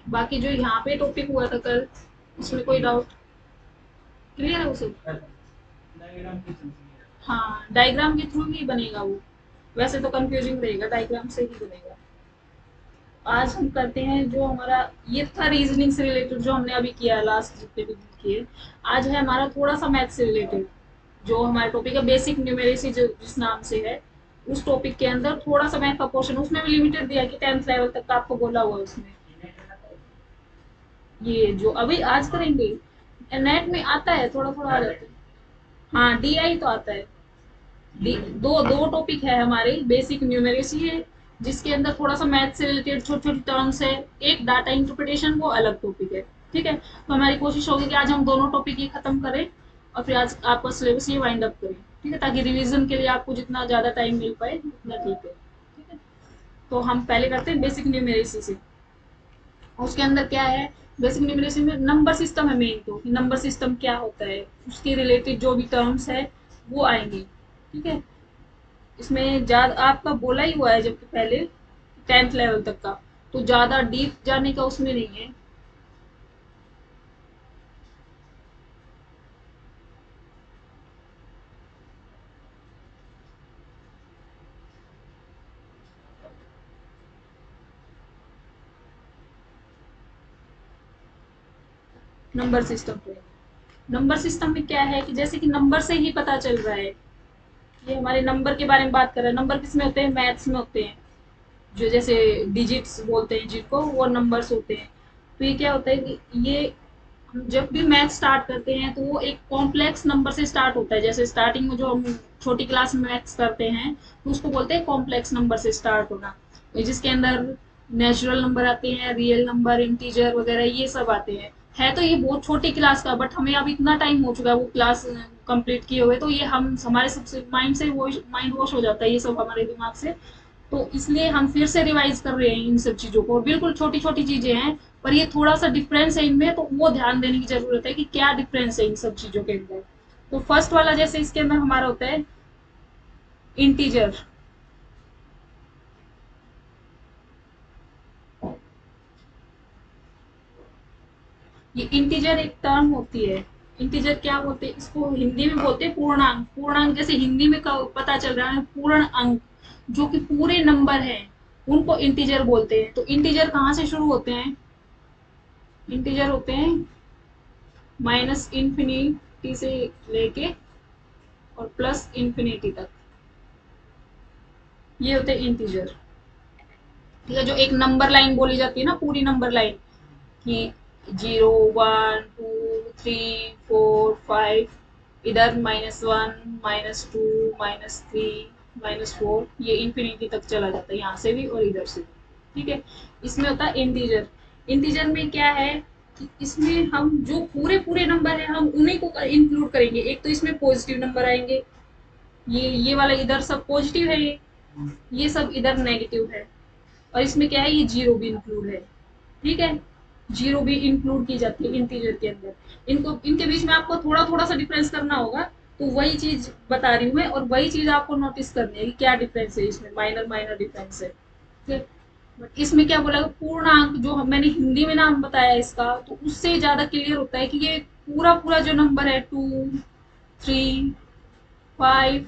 बाकी जो यहाँ पे टॉपिक हुआ था कल, उसमें कोई डाउट? क्लियर है वो सब? हाँ, डायग्राम के थ्रू ही बनेगा वो। वैसे तो कंफ्यूजिंग रहेगा, डायग्राम से ही बनेगा। आज हम करते हैं जो हमारा, ये था रीजनिंग से रिलेटेड जो हमने अभी किया है, लास्ट जितने भी किए। आज है हमारा थोड़ा सा मैथ से रिलेटेड, जो हमारा टॉपिक है बेसिक न्यूमेरेसी, जो जिस नाम से है। उस टॉपिक के अंदर थोड़ा सा मैथ का पोर्शन, उसमें भी लिमिटेड दिया है कि 10th लेवल तक का आपको बोला हुआ है उसमें। ये जो अभी आज करेंगे, नेट में आता है, थोड़ा थोड़ा आ जाता है। हाँ, डीआई तो आता है। दो दो टॉपिक है हमारे, बेसिक न्यूमेरेसी है, जिसके अंदर थोड़ा सा मैथ से रिलेटेड छोटी छोटी टर्म्स है। एक डाटा इंटरप्रिटेशन, वो अलग टॉपिक है। ठीक है, तो हमारी कोशिश होगी कि आज हम दोनों टॉपिक ही खत्म करें, और फिर आज आपका सिलेबस ये वाइंड अप करें। ठीक है, ताकि रिवीजन के लिए आपको जितना ज्यादा टाइम मिल पाए उतना ठीक है। ठीक है, तो हम पहले करते हैं बेसिक न्यूमेरेसी से। उसके अंदर क्या है, बेसिक न्यूमेरेसी में नंबर सिस्टम है मेन, तो नंबर सिस्टम क्या होता है, उसके रिलेटेड जो भी टर्म्स है वो आएंगे। ठीक है, इसमें ज्यादा आपका बोला ही हुआ है, जबकि पहले 10th लेवल तक का, तो ज्यादा डीप जाने का उसमें नहीं है। नंबर सिस्टम पे, नंबर सिस्टम में क्या है कि जैसे कि नंबर से ही पता चल रहा है, ये हमारे नंबर के बारे में बात कर रहे हैं। नंबर किस में होते हैं, मैथ्स में होते हैं। जो जैसे डिजिट्स बोलते हैं जिनको, वो नंबर्स होते हैं। तो ये क्या होता है कि ये, हम जब भी मैथ स्टार्ट करते हैं तो वो एक कॉम्प्लेक्स नंबर से स्टार्ट होता है। जैसे स्टार्टिंग में जो हम छोटी क्लास में मैथ्स करते हैं, तो उसको बोलते हैं कॉम्प्लेक्स नंबर से स्टार्ट होना, जिसके अंदर नेचुरल नंबर आते हैं, रियल नंबर, इंटीजर वगैरह ये सब आते हैं। है तो ये बहुत छोटी क्लास का, बट हमें अब इतना टाइम हो चुका है वो क्लास कंप्लीट किए हुए, तो ये हम हमारे सबसे माइंड से वो माइंड वॉश हो जाता है ये सब हमारे दिमाग से। तो इसलिए हम फिर से रिवाइज कर रहे हैं इन सब चीजों को। बिल्कुल छोटी छोटी चीजें हैं, पर ये थोड़ा सा डिफरेंस है इनमें, तो वो ध्यान देने की जरूरत है कि क्या डिफरेंस है इन सब चीजों के अंदर। तो फर्स्ट वाला जैसे इसके अंदर हमारा होता है इंटीजर। ये इंटीजर एक टर्म होती है। इंटीजर क्या बोलते हैं इसको, हिंदी में बोलते हैं पूर्णांक। पूर्णांक जैसे हिंदी में पता चल रहा है, पूर्ण अंक जो कि पूरे नंबर हैं, उनको इंटीजर बोलते हैं। तो इंटीजर कहाँ से शुरू होते हैं, इंटीजर होते हैं माइनस इंफिनिटी से लेके और प्लस इंफिनिटी तक, ये होते हैं इंटीजर। ठीक है, जो एक नंबर लाइन बोली जाती है ना, पूरी नंबर लाइन, कि 0 1 2 3 4 5, इधर -1 -2 -3 -4, ये इंफिनिटी तक चला जाता है, यहाँ से भी और इधर से भी। ठीक है, इसमें होता है इंटीजर। इंटीजर में क्या है कि इसमें हम जो पूरे पूरे नंबर है हम उन्हीं को इंक्लूड करेंगे। एक तो इसमें पॉजिटिव नंबर आएंगे, ये वाला इधर सब पॉजिटिव है, ये सब इधर नेगेटिव है। और इसमें क्या है, ये जीरो भी इंक्लूड है। ठीक है, जीरो भी इंक्लूड की जाती है इंटीजर के अंदर। इनको इनके बीच में आपको थोड़ा थोड़ा सा डिफरेंस करना होगा, तो वही चीज बता रही हूँ मैं, और वही चीज आपको नोटिस करनी है कि क्या डिफरेंस है इसमें, माइनर माइनर डिफरेंस है। ठीक है, बट इसमें क्या बोला, पूर्णांक जो मैंने हिंदी में नाम बताया इसका, तो उससे ज्यादा क्लियर होता है कि ये पूरा पूरा जो नंबर है, 2 3 5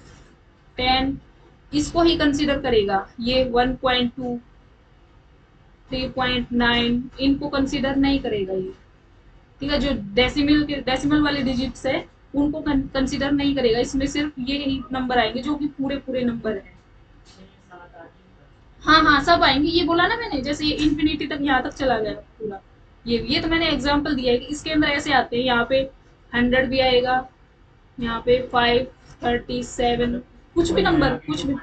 10, इसको ही कंसीडर करेगा। ये 1.2 3.9 इनको कंसीडर नहीं करेगा ये। ठीक है, जो डेसिमल वाले डिजिट्स है उनको कंसीडर नहीं करेगा। इसमें सिर्फ ये ही नंबर आएंगे जो कि पूरे पूरे नंबर है। हाँ हाँ, सब आएंगे, ये बोला ना मैंने, जैसे ये इंफिनिटी तक यहाँ तक चला गया पूरा। ये तो मैंने एग्जांपल दिया है कि इसके अंदर ऐसे आते हैं। यहाँ पे 100 भी आएगा, यहाँ पे 537, कुछ भी नंबर, कुछ भी।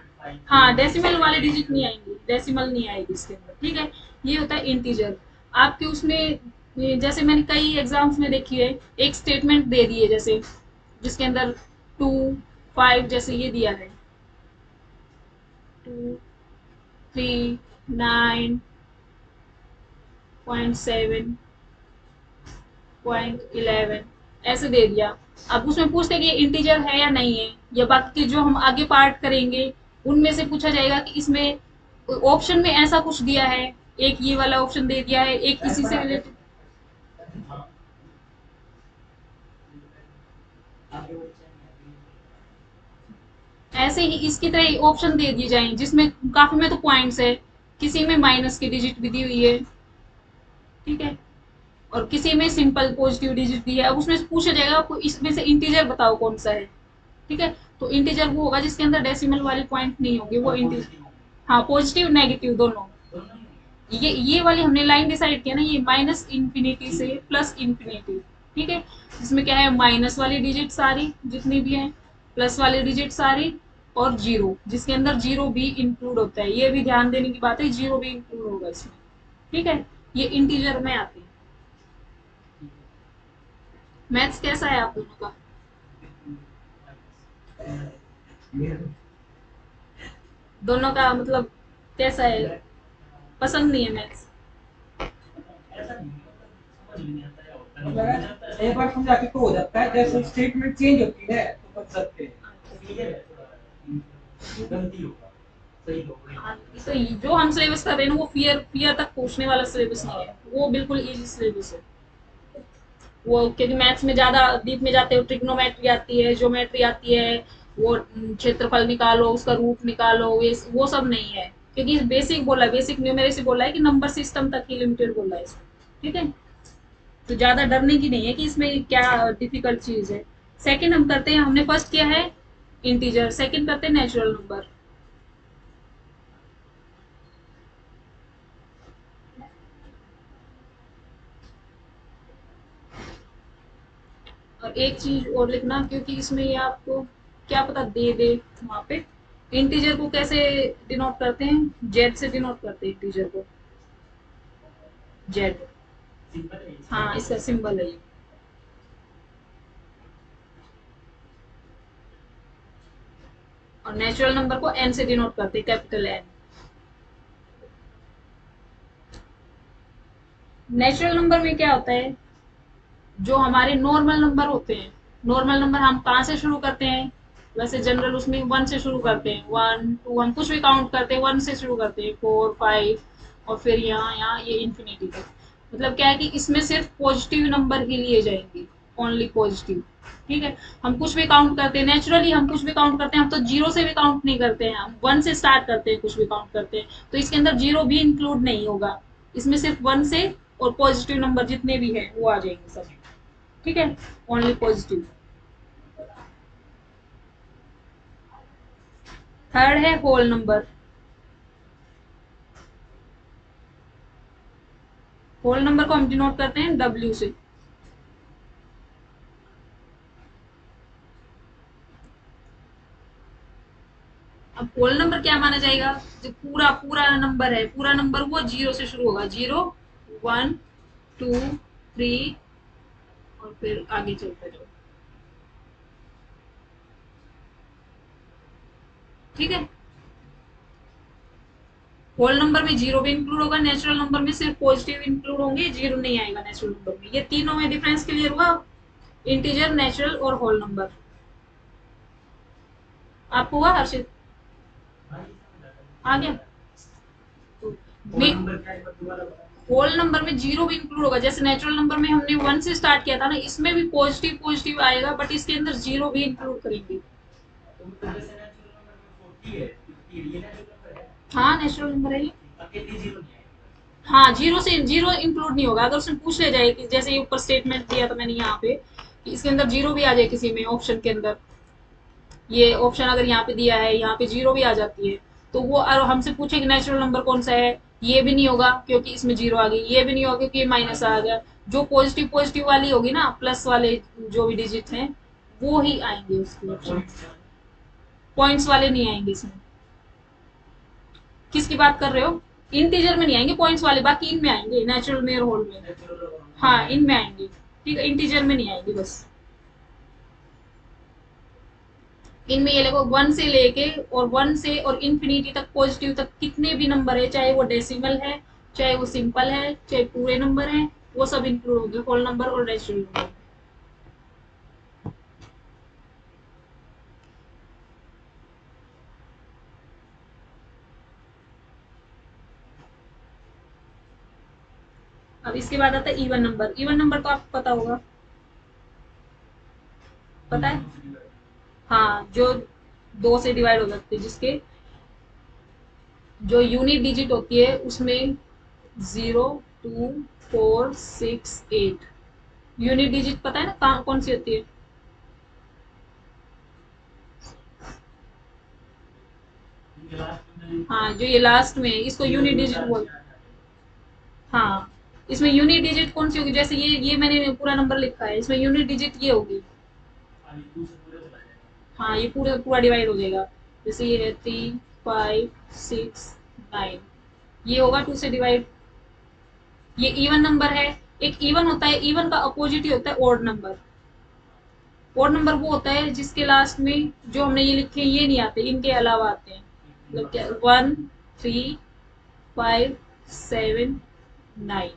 हाँ, डेसिमल वाले डिजिट नहीं आएंगे, डेसिमल नहीं आएगी इसके अंदर। ठीक है, ये होता है इंटीजर। आपके उसमें जैसे मैंने कई एग्जाम्स में देखी है, एक स्टेटमेंट दे दी है जैसे, जिसके अंदर 2 5 जैसे ये दिया है, 2 3 9.7.11 ऐसे दे दिया। अब उसमें पूछते हैं कि ये इंटीजर है या नहीं है, या बाकी के जो हम आगे पार्ट करेंगे उनमें से पूछा जाएगा कि इसमें ऑप्शन में ऐसा कुछ दिया है, एक ये वाला ऑप्शन दे दिया है, एक इसी से रिलेटेड। ऐसे ही इसकी तरह ऑप्शन दे दिए जाएं जिसमें काफी में तो पॉइंट्स है, किसी में माइनस की डिजिट भी दी हुई है, ठीक है, और किसी में सिंपल पॉजिटिव डिजिट दी है। अब उसमें से पूछा जाएगा आपको इसमें से इंटीजर बताओ कौन सा है, ठीक है। तो इंटीजर वो होगा जिसके अंदर डेसिमल वाली पॉइंट नहीं होगी, वो इंटीजर। हाँ, पॉजिटिव नेगेटिव दोनों। ये वाली हमने लाइन डिसाइड किया ना, ये माइनस इंफिनिटी से प्लस इंफिनिटी, ठीक है। इसमें क्या है, माइनस वाली डिजिट सारी जितनी भी है, प्लस वाली डिजिट सारी, और जीरो, जिसके अंदर जीरो भी इंक्लूड होता है। ये भी ध्यान देने की बात है, जीरो भी इंक्लूड होगा इसमें, ठीक है। ये इंटीजर में आती है। मैथ्स कैसा है आप दोनों का? दोनों का मतलब कैसा है? पसंद नहीं है मैथ्स? एक बार समझा के तो हो जाता है, जैसे स्टेटमेंट चेंज होती है तो कर सकते हैं। हाँ, तो जो हम सिलेबस कर रहे हैं ना, वो फियर फियर तक पहुंचने वाला सिलेबस नहीं है, वो बिल्कुल इजी सिलेबस है। वो क्योंकि मैथ्स में ज्यादा डीप में जाते हो, ट्रिग्नोमेट्री आती है, ज्योमेट्री आती है, वो क्षेत्रफल निकालो, उसका रूट निकालो, वो सब नहीं है। क्योंकि बेसिक बोला है, बेसिक न्यूमेरिक्स बोला है कि नंबर सिस्टम तक ही लिमिटेड बोला है इसमें, ठीक है। तो ज्यादा डरने की नहीं है कि इसमें क्या डिफिकल्ट चीज है। सेकंड हम करते हैं, हमने फर्स्ट किया है इंटीजर, सेकंड करते हैं नेचुरल नंबर। और एक चीज और लिखना, क्योंकि इसमें ये आपको क्या पता दे दे वहां पे। इंटीजर को कैसे डिनोट करते हैं? जेड से डिनोट करते हैं इंटीजर को, जेड। हाँ, इसका सिंबल है ये। और नेचुरल नंबर को एन से डिनोट करते हैं, कैपिटल एन। नेचुरल नंबर में क्या होता है, जो हमारे नॉर्मल नंबर होते हैं, नॉर्मल नंबर हम कहाँ से शुरू करते हैं? वैसे जनरल उसमें वन से शुरू करते हैं, वन टू, हम कुछ भी काउंट करते हैं वन से शुरू करते हैं, फोर फाइव, और फिर यहाँ यहाँ ये इंफिनिटी तक। मतलब क्या है कि इसमें सिर्फ पॉजिटिव नंबर ही लिए जाएंगे, ओनली पॉजिटिव, ठीक है। हम कुछ भी काउंट करते हैं, नेचुरली हम कुछ भी काउंट करते हैं, हम तो जीरो से भी काउंट नहीं करते हैं, हम वन से स्टार्ट करते हैं, कुछ भी काउंट करते हैं, तो इसके अंदर जीरो भी इंक्लूड नहीं होगा। इसमें सिर्फ वन से और पॉजिटिव नंबर जितने भी है वो आ जाएंगे सब, ठीक है, ओनली पॉजिटिव। थर्ड है होल नंबर। होल नंबर को हम डिनोट करते हैं डब्ल्यू से। अब होल नंबर क्या माना जाएगा? जो पूरा पूरा नंबर है, पूरा नंबर वो जीरो से शुरू होगा, जीरो, वन, टू, थ्री, और फिर आगे चलते जाओ, ठीक है। होल नंबर में जीरो भी इंक्लूड होगा, नेचुरल नंबर में सिर्फ पॉजिटिव इंक्लूड होंगे, जीरो नहीं आएगा नेचुरल नंबर में। ये तीनों में डिफरेंस क्लियर हुआ? इंटीजर, नेचुरल और होल नंबर। आपको हुआ हर्षित? आ गया? तो होल नंबर में जीरो भी इंक्लूड होगा, जैसे नेचुरल नंबर में हमने वन से स्टार्ट किया था ना, इसमें भी पॉजिटिव पॉजिटिव आएगा, बट इसके अंदर जीरो भी इंक्लूड करेंगे। हाँ, नेचुरल नंबर है ये। हाँ, जीरो से जीरो इंक्लूड नहीं होगा। अगर उसमें पूछ ले जाए कि जैसे ये ऊपर स्टेटमेंट दिया था मैंने यहाँ पे, कि इसके अंदर जीरो भी आ जाए किसी में ऑप्शन के अंदर, ये ऑप्शन अगर यहाँ पे दिया है, यहाँ पे जीरो भी आ जाती है, तो वो और हमसे पूछे कि नेचुरल नंबर कौन सा है, ये भी नहीं होगा क्योंकि इसमें जीरो आ गई, ये भी नहीं होगा क्योंकि ये माइनस आ गया। जो पॉजिटिव पॉजिटिव वाली होगी ना, प्लस वाले जो भी डिजिट हैं, वो ही आएंगे उसके ऑप्शन। पॉइंट्स वाले नहीं आएंगे इसमें। किसकी बात कर रहे हो? इंटीजर में नहीं आएंगे पॉइंट्स वाले, बाकी इनमें आएंगे, नेचुरल में और होल में। हाँ, इनमें आएंगे, ठीक है, इंटीजर में नहीं आएंगे बस। इनमें ये देखो, वन से लेके और वन से और इंफिनिटी तक, पॉजिटिव तक कितने भी नंबर है, चाहे वो डेसिमल है, चाहे वो सिंपल है, चाहे पूरे नंबर है, वो सब इंक्लूड होंगे होल नंबर और नेचुरल नंबर। अब इसके बाद आता है इवन नंबर। इवन नंबर तो आपको पता होगा, पता है? हाँ, जो 2 से डिवाइड हो सकते हैं, जिसके जो यूनिट डिजिट होती है उसमें 0, 2, 4, 6, 8 यूनिट डिजिट पता है ना कहाँ कौन सी होती है? हाँ, जो ये लास्ट में है इसको यूनिट डिजिट बोलते हैं। हाँ, इसमें यूनिट डिजिट कौन सी होगी? जैसे ये मैंने पूरा नंबर लिखा है, इसमें यूनिट डिजिट ये होगी। हाँ, ये पूरा पूरा डिवाइड हो जाएगा। जैसे ये है 3, 5, 6, 9, ये होगा 2 से डिवाइड। ये इवन नंबर है। एक इवन होता है, इवन का अपोजिट ही होता है ओड नंबर। ओड नंबर वो होता है जिसके लास्ट में जो हमने ये लिखे ये नहीं आते, इनके अलावा आते हैं। मतलब क्या, 1, 3, 5, 7, 9,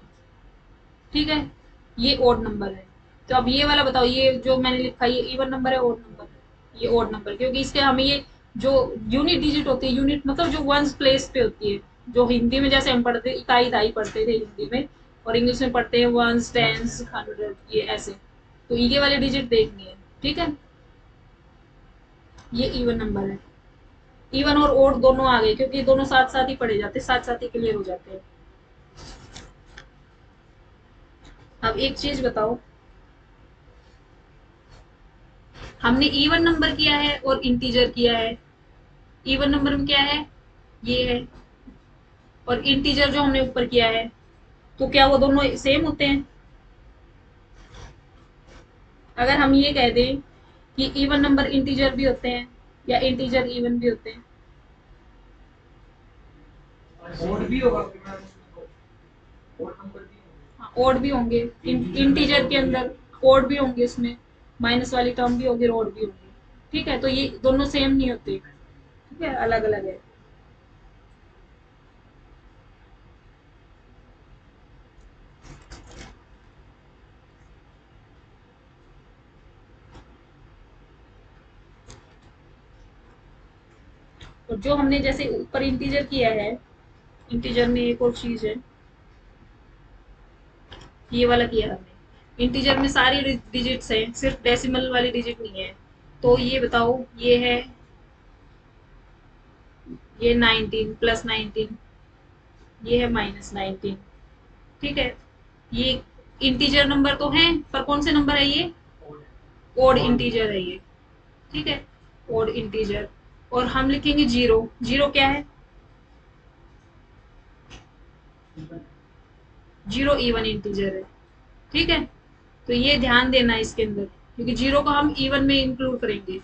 ठीक है, ये ओड नंबर है। तो अब ये वाला बताओ, ये जो मैंने लिखा ये इवन नंबर है ओड नंबर है? ये ओड नंबर, क्योंकि इसके हमें ये जो यूनिट डिजिट होती है, यूनिट मतलब जो वंस प्लेस पे होती है, जो हिंदी में जैसे हम पढ़ते इकाई इकाई पढ़ते थे हिंदी में, और इंग्लिश में पढ़ते हैं वंस, टेंस, 100, ये ऐसे। तो ये वाले डिजिट देखनी है, ठीक है। ये इवन नंबर है। इवन और ओड दोनों आ गए, क्योंकि दोनों साथ साथ ही पढ़े जाते हैं, साथ साथ ही क्लियर हो जाते हैं। अब एक चीज बताओ, हमने इवन नंबर किया है और इंटीजर किया है। इवन नंबर में क्या है, ये है, और इंटीजर जो हमने ऊपर किया है, तो क्या वो दोनों सेम होते हैं? अगर हम ये कह दें कि इवन नंबर इंटीजर भी होते हैं या इंटीजर इवन भी होते हैं? ओड भी होगा फिर मैम उसमें तो, ओड नंबर भी होंगे। हाँ, ओड भी होंगे। इंटीजर के अंदर ओड भी होंगे, इसमें माइनस वाली टर्म भी होगी, ओड भी होगी, ठीक है। तो ये दोनों सेम नहीं होते, ठीक है, अलग अलग है। और जो हमने जैसे ऊपर इंटीजर किया है, इंटीजर में एक और चीज है, ये वाला किया हमने। इंटीजर में सारी डिजिट्स हैं, सिर्फ डेसिमल वाली डिजिट नहीं है। तो ये बताओ, ये है, ये 19 प्लस 19, ये है -19, ठीक है। ये इंटीजर नंबर तो है, पर कौन से नंबर है ये? ओड इंटीजर है ये, ठीक है, ओड इंटीजर। और हम लिखेंगे 0। 0 क्या है? 0 इवन इंटीजर है, ठीक है। तो ये ध्यान देना है इसके अंदर, क्योंकि 0 को हम इवन में इंक्लूड करेंगे।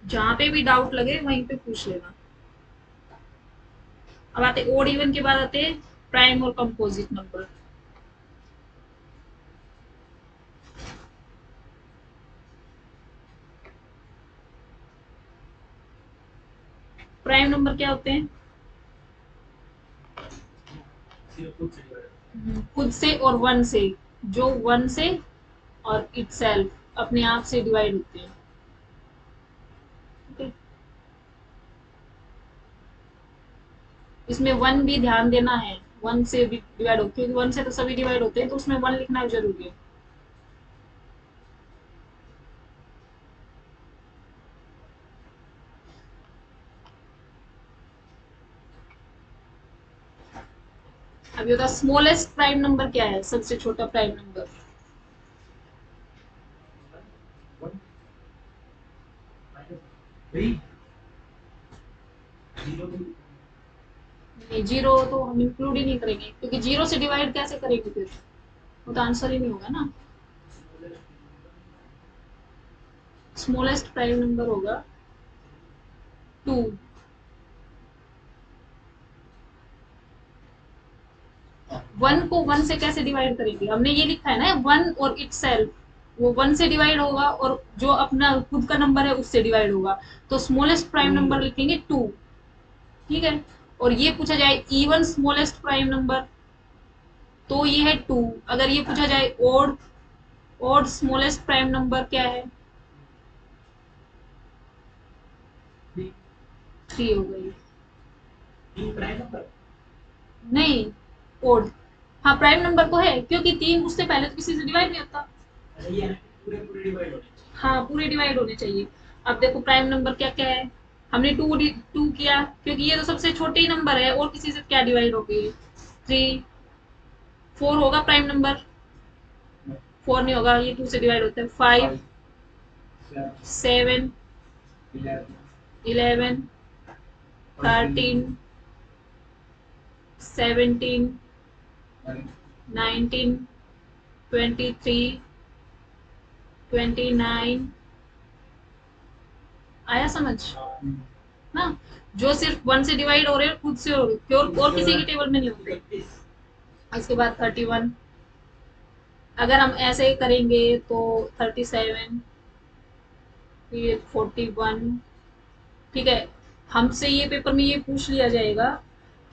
जहां पे भी डाउट लगे वहीं पे पूछ लेना। अब आते ओड इवन के बाद आते हैं प्राइम और कंपोजिट नंबर। प्राइम नंबर क्या होते हैं? खुद से और वन से, जो वन से और इटसेल्फ अपने आप से डिवाइड होते हैं, ठीक है। इसमें वन भी ध्यान देना है, वन से भी डिवाइड होते हैं, वन से तो सभी डिवाइड होते हैं, तो उसमें वन लिखना जरूरी है। अब ये होता स्मॉलेस्ट प्राइम नंबर क्या है, सबसे छोटा प्राइम नंबर? नहीं, 0 तो हम इंक्लूड ही नहीं करेंगे, क्योंकि 0 से डिवाइड कैसे करेंगे फिर, वो तो आंसर ही नहीं होगा ना। स्मॉलेस्ट प्राइम नंबर होगा 2। 1 को 1 से कैसे डिवाइड करेंगे? हमने ये लिखा है ना 1 और इटसेल्फ, वो 1 से डिवाइड होगा और जो अपना खुद का नंबर है उससे डिवाइड होगा। तो स्मॉलेस्ट प्राइम नंबर लिखेंगे 2, ठीक है। और ये पूछा जाए इवन स्मॉलेस्ट प्राइम नंबर, तो ये है 2। अगर ये पूछा जाए odd, odd smallest prime number क्या है? 3 हो गई। तीन प्राइम नंबर नहीं, ओड। हाँ, प्राइम नंबर तो है, क्योंकि 3 उससे पहले तो किसी से डिवाइड नहीं होता। अच्छा, ये है ना कि पूरे पूरे डिवाइड होने चाहिए। हाँ, पूरे डिवाइड होने चाहिए। अब देखो प्राइम नंबर क्या क्या है। हमने 2 किया, क्योंकि ये तो सबसे छोटे ही नंबर है, और किसी से क्या डिवाइड होगी। 3, 4 होगा प्राइम नंबर। 4 नहीं होगा, ये 2 से डिवाइड होता है। 5, 7, 11, 13, 17, 19, 23, 29। आया समझ ना। जो सिर्फ 1 से डिवाइड हो रहे हैं खुद से हो रहे हैं, और किसी की टेबल में नहीं होते। इसके बाद 31। अगर हम ऐसे करेंगे तो 37, फिर 41। ठीक है। हमसे ये पेपर में ये पूछ लिया जाएगा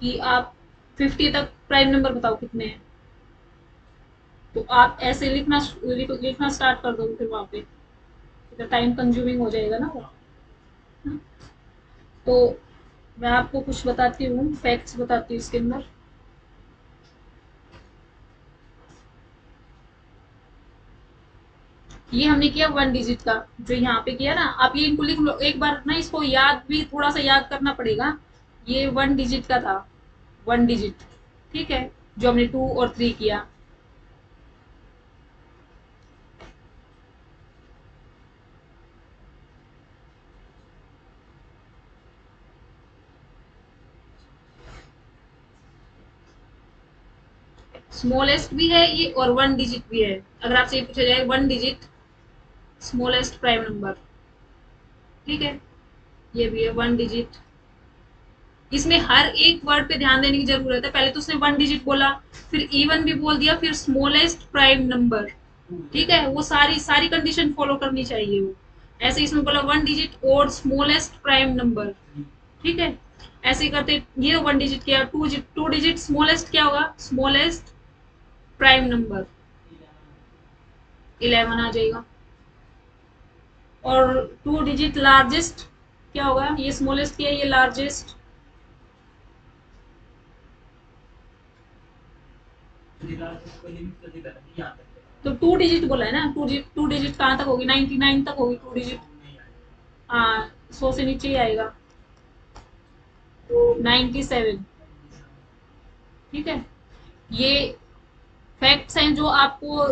कि आप 50 तक प्राइम नंबर बताओ कितने हैं। तो आप ऐसे लिखना स्टार्ट कर दो, फिर वहां पे टाइम कंज्यूमिंग हो जाएगा ना वो। तो मैं आपको कुछ बताती हूँ, फैक्ट्स बताती हूँ इसके अंदर। ये हमने किया 1 डिजिट का, जो यहाँ पे किया ना, आप ये इनको लिख लो एक बार ना, इसको याद भी थोड़ा सा याद करना पड़ेगा। ये 1 डिजिट का था, 1 डिजिट। ठीक है, जो हमने 2 और 3 किया। स्मॉलेस्ट भी है ये, और 1 डिजिट भी है। अगर आपसे ये पूछा जाए 1 डिजिट स्मॉलेस्ट प्राइम नंबर, ठीक है, ये भी है 1 डिजिट। इसमें हर एक वर्ड पे ध्यान देने की जरूरत है। पहले तो उसने 1 डिजिट बोला, फिर इवन भी बोल दिया, फिर स्मॉलेस्ट प्राइम नंबर। ठीक है, वो सारी सारी कंडीशन फॉलो करनी चाहिए वो। ऐसे इसमें बोला 1 डिजिट और स्मॉलेस्ट प्राइम नंबर। ठीक है, ऐसे करते ये 1 डिजिट किया। 2 डिजिट स्मॉलेस्ट क्या होगा, स्मॉलेस्ट प्राइम नंबर 11 आ जाएगा। और 2 डिजिट लार्जेस्ट क्या होगा, ये स्मॉलेस्ट किया, ये लार्जेस्ट। तो 2 डिजिट बोला है ना, 2 डिजिट कहाँ तक होगी, 99 तक होगी 2 डिजिट। हाँ, 100 से नीचे ही आएगा, 97। ठीक है, ये फैक्ट्स हैं जो आपको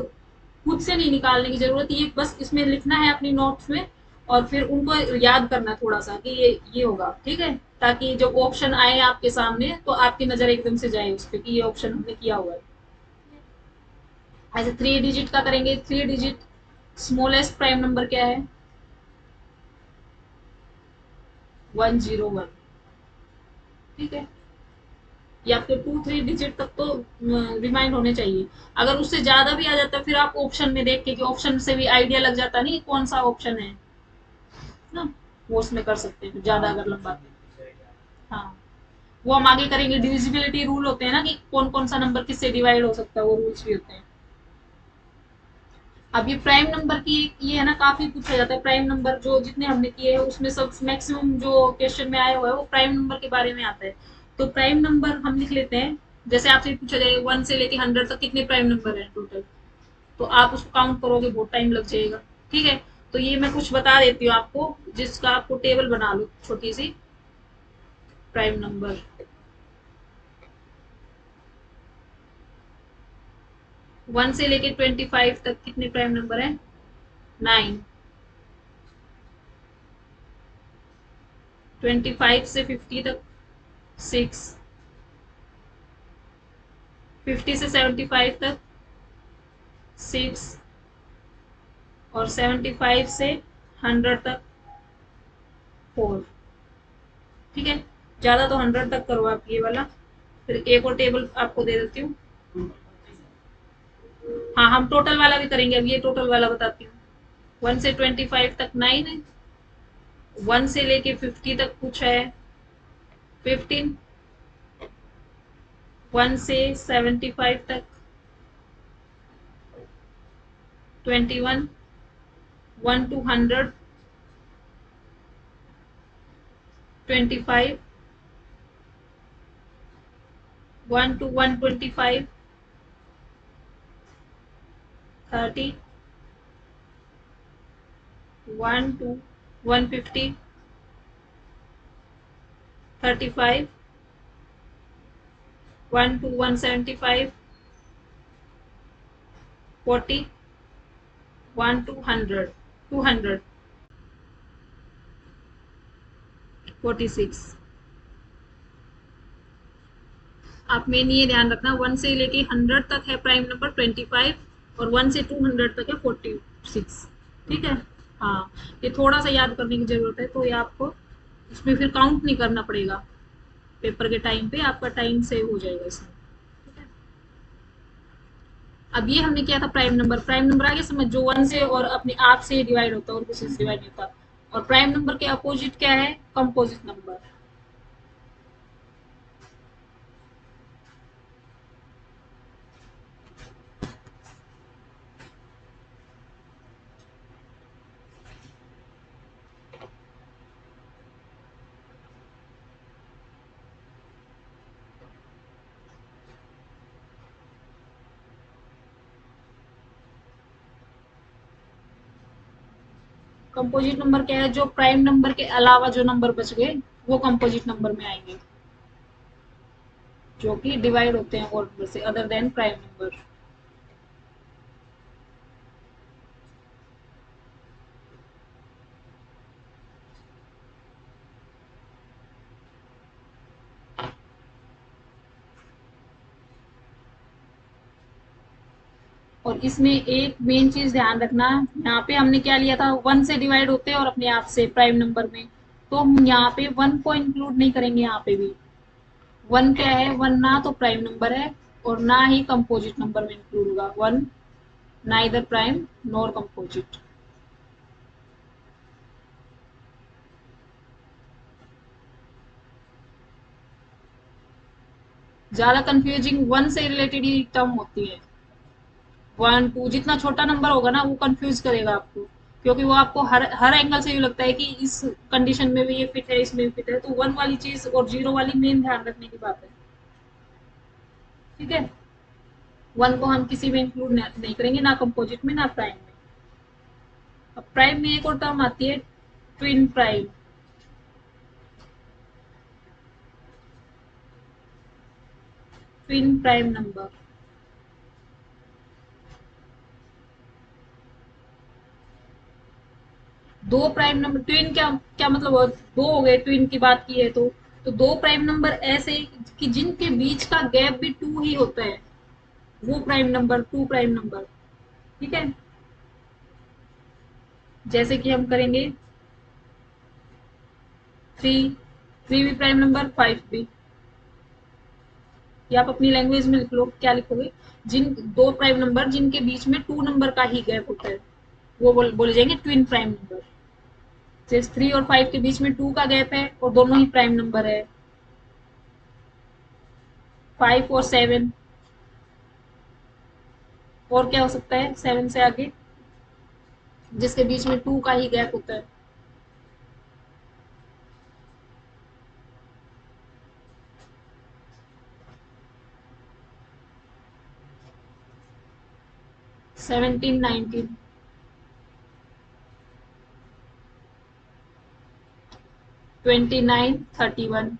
खुद से नहीं निकालने की जरूरत, ये बस इसमें लिखना है अपनी नोट्स में, और फिर उनको याद करना थोड़ा सा कि ये होगा। ठीक है, ताकि जब ऑप्शन आए आपके सामने तो आपकी नजर एकदम से जाए उस पर कि ये ऑप्शन हमने किया हुआ है। ऐसे 3 डिजिट का करेंगे। 3 डिजिट स्मॉलेस्ट प्राइम नंबर क्या है, 101। ठीक है, ये आपके 2-3 डिजिट तक तो रिमाइंड होने चाहिए। अगर उससे ज्यादा भी आ जाता है, फिर आप ऑप्शन में देख के, कि ऑप्शन से भी आइडिया लग जाता नहीं कौन सा ऑप्शन है ना, वो उसमें कर सकते हैं ज्यादा अगर लंबा। हाँ, वो हम आगे करेंगे। डिविजिबिलिटी रूल होते हैं ना, कि कौन कौन सा नंबर किससे डिवाइड हो सकता है, वो रूल्स भी होते हैं। अब ये प्राइम नंबर की ये है ना, काफी पूछा जाता है प्राइम नंबर। जो जितने हमने किए हैं उसमें सब मैक्सिमम जो क्वेश्चन में आया हुआ है वो प्राइम नंबर के बारे में आता है। तो प्राइम नंबर हम लिख लेते हैं। जैसे आपसे पूछा जाए 1 से लेके 100 तक कितने प्राइम नंबर है टोटल, तो आप उसको काउंट करोगे, बहुत टाइम लग जाएगा। ठीक है, तो ये मैं कुछ बता देती हूँ आपको, जिसका आपको टेबल बना लो छोटी सी। प्राइम नंबर 1 से लेके 25 तक कितने प्राइम नंबर है, 9। 25 से 50 तक 6। 50 से 75 तक 6। और 75 से 100 तक 4। ठीक है, ज्यादा तो 100 तक करो आप ये वाला। फिर एक और टेबल आपको दे देती हूँ। हाँ, हम टोटल वाला भी करेंगे। अब ये टोटल वाला बताती हूँ। 1 से 25 तक 9 है। 1 से लेके 50 तक कुछ है 15। 1 से 75 तक 21। 1 to 100 25, 1 to 125, 30, 1 to 150, 35, 1 to 175, 40, 1 to 100, 200, 46। आप मेन ये ध्यान रखना 1 से लेके 100 तक है प्राइम नंबर 25 और 1 से 200 तक है 46। ठीक है, हाँ ये थोड़ा सा याद करने की जरूरत है, तो ये आपको इसमें फिर काउंट नहीं करना पड़ेगा, पेपर के टाइम पे आपका टाइम सेव हो जाएगा इसमें। ठीक है, अब ये हमने किया था प्राइम नंबर आगे समझ, जो 1 से और अपने आप से डिवाइड होता है और किसी से डिवाइड नहीं होता। और प्राइम नंबर के अपोजिट क्या है? Composite number. कंपोजिट नंबर क्या है? जो प्राइम नंबर के अलावा जो नंबर बच गए वो कंपोजिट नंबर में आएंगे, जो कि डिवाइड होते हैं और नंबर से अदर देन प्राइम नंबर। और इसमें एक मेन चीज ध्यान रखना, यहाँ पे हमने क्या लिया था, 1 से डिवाइड होते हैं और अपने आप से प्राइम नंबर में, तो हम यहाँ पे 1 को इंक्लूड नहीं करेंगे। यहाँ पे भी 1 क्या है? 1 ना तो प्राइम नंबर है और ना ही कंपोजिट नंबर में इंक्लूड होगा। 1 नाइदर प्राइम नॉर कंपोजिट। ज्यादा कंफ्यूजिंग 1 से रिलेटेड ही टर्म होती है। 1 2 जितना छोटा नंबर होगा ना वो कंफ्यूज करेगा आपको, क्योंकि वो आपको हर हर एंगल से ये लगता है कि इस कंडीशन में भी ये फिट है, इसमें भी फिट है। तो 1 वाली चीज और 0 वाली मेन ध्यान रखने की बात है। ठीक है, 1 को हम किसी में इंक्लूड नहीं करेंगे, ना कंपोजिट में ना प्राइम में। अब प्राइम में एक और टर्म आती है twin prime. Twin prime number, दो प्राइम नंबर ट्विन क्या क्या मतलब दो हो गए ट्विन की बात की है तो दो प्राइम नंबर ऐसे कि जिनके बीच का गैप भी 2 ही होता है, वो प्राइम नंबर, 2 प्राइम नंबर। ठीक है, जैसे कि हम करेंगे 3, 3 भी प्राइम नंबर, 5 भी। या आप अपनी लैंग्वेज में लिख लो, क्या लिखोगे? जिन दो प्राइम नंबर जिनके बीच में 2 नंबर का ही गैप होता है वो बोले जाएंगे ट्विन प्राइम नंबर। जैसे 3 और 5 के बीच में 2 का गैप है और दोनों ही प्राइम नंबर है। 5 और 7, और क्या हो सकता है 7 से आगे, जिसके बीच में 2 का ही गैप होता है। सेवनटीन, 19, 29, 31,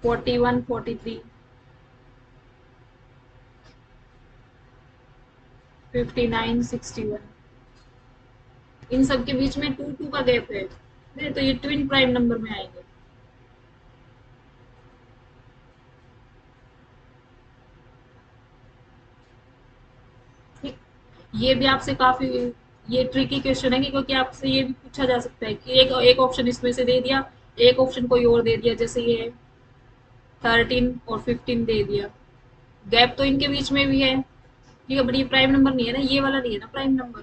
41, 43, 59, 61। इन सब के बीच में 2 का गैप है, तो ये ट्विन प्राइम नंबर में आएंगे। ठीक, ये भी आपसे काफी ये ट्रिकी क्वेश्चन है, क्योंकि आपसे ये भी पूछा जा सकता है कि एक ऑप्शन इसमें से दे दिया, एक ऑप्शन कोई और दे दिया, जैसे ये 13 और 15 दे दिया, गैप तो इनके बीच में भी है। ठीक है, बट ये प्राइम नंबर नहीं है ना, ये वाला नहीं है ना प्राइम नंबर।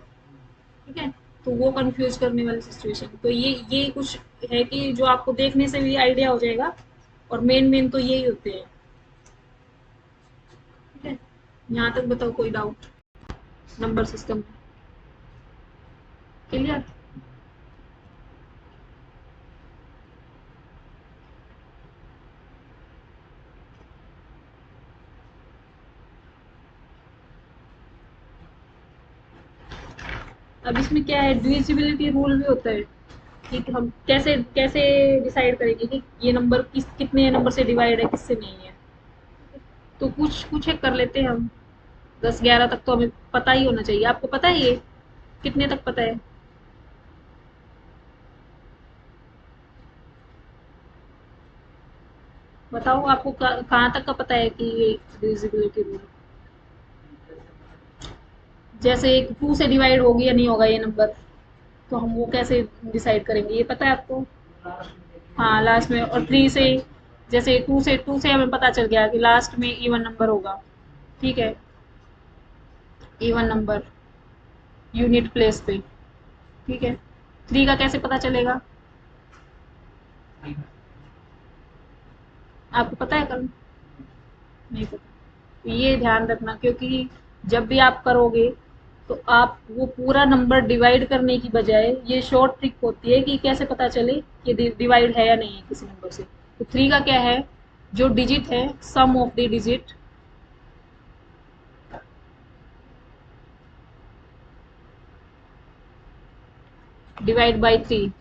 ठीक है, तो वो कंफ्यूज करने वाली सिचुएशन, तो ये कुछ है कि जो आपको देखने से भी आइडिया हो जाएगा, और मेन मेन तो यही होते हैं। ठीक है, यहाँ तक बताओ कोई डाउट नंबर सिस्टम में? क्लियर। अब इसमें क्या है, डिविजिबिलिटी रूल भी होता है कि हम कैसे कैसे डिसाइड करेंगे कि ये नंबर कितने नंबर से डिवाइड है, किससे नहीं है। तो कुछ कुछ एक कर लेते हैं हम। 10 11 तक तो हमें पता ही होना चाहिए। आपको पता है ये कितने तक पता है? बताओ आपको कहाँ तक का पता है कि ये डिविजिबिलिटी रूल। जैसे 2 से डिवाइड होगी या नहीं होगा ये नंबर, तो हम वो कैसे डिसाइड करेंगे, ये पता है आपको? हाँ लास्ट में। और 3 से, जैसे 2 से हमें पता चल गया कि लास्ट में इवन नंबर होगा। ठीक है, इवन नंबर यूनिट प्लेस पे। ठीक है, 3 का कैसे पता चलेगा? आपको पता है कल? नहीं पता। तो ये ध्यान रखना, क्योंकि जब भी आप करोगे तो आप वो पूरा नंबर डिवाइड करने की बजाय ये शॉर्ट ट्रिक होती है कि कैसे पता चले कि डिवाइड है या नहीं है किसी नंबर से। तो 3 का क्या है, जो डिजिट है, sum of the digit divide by 3।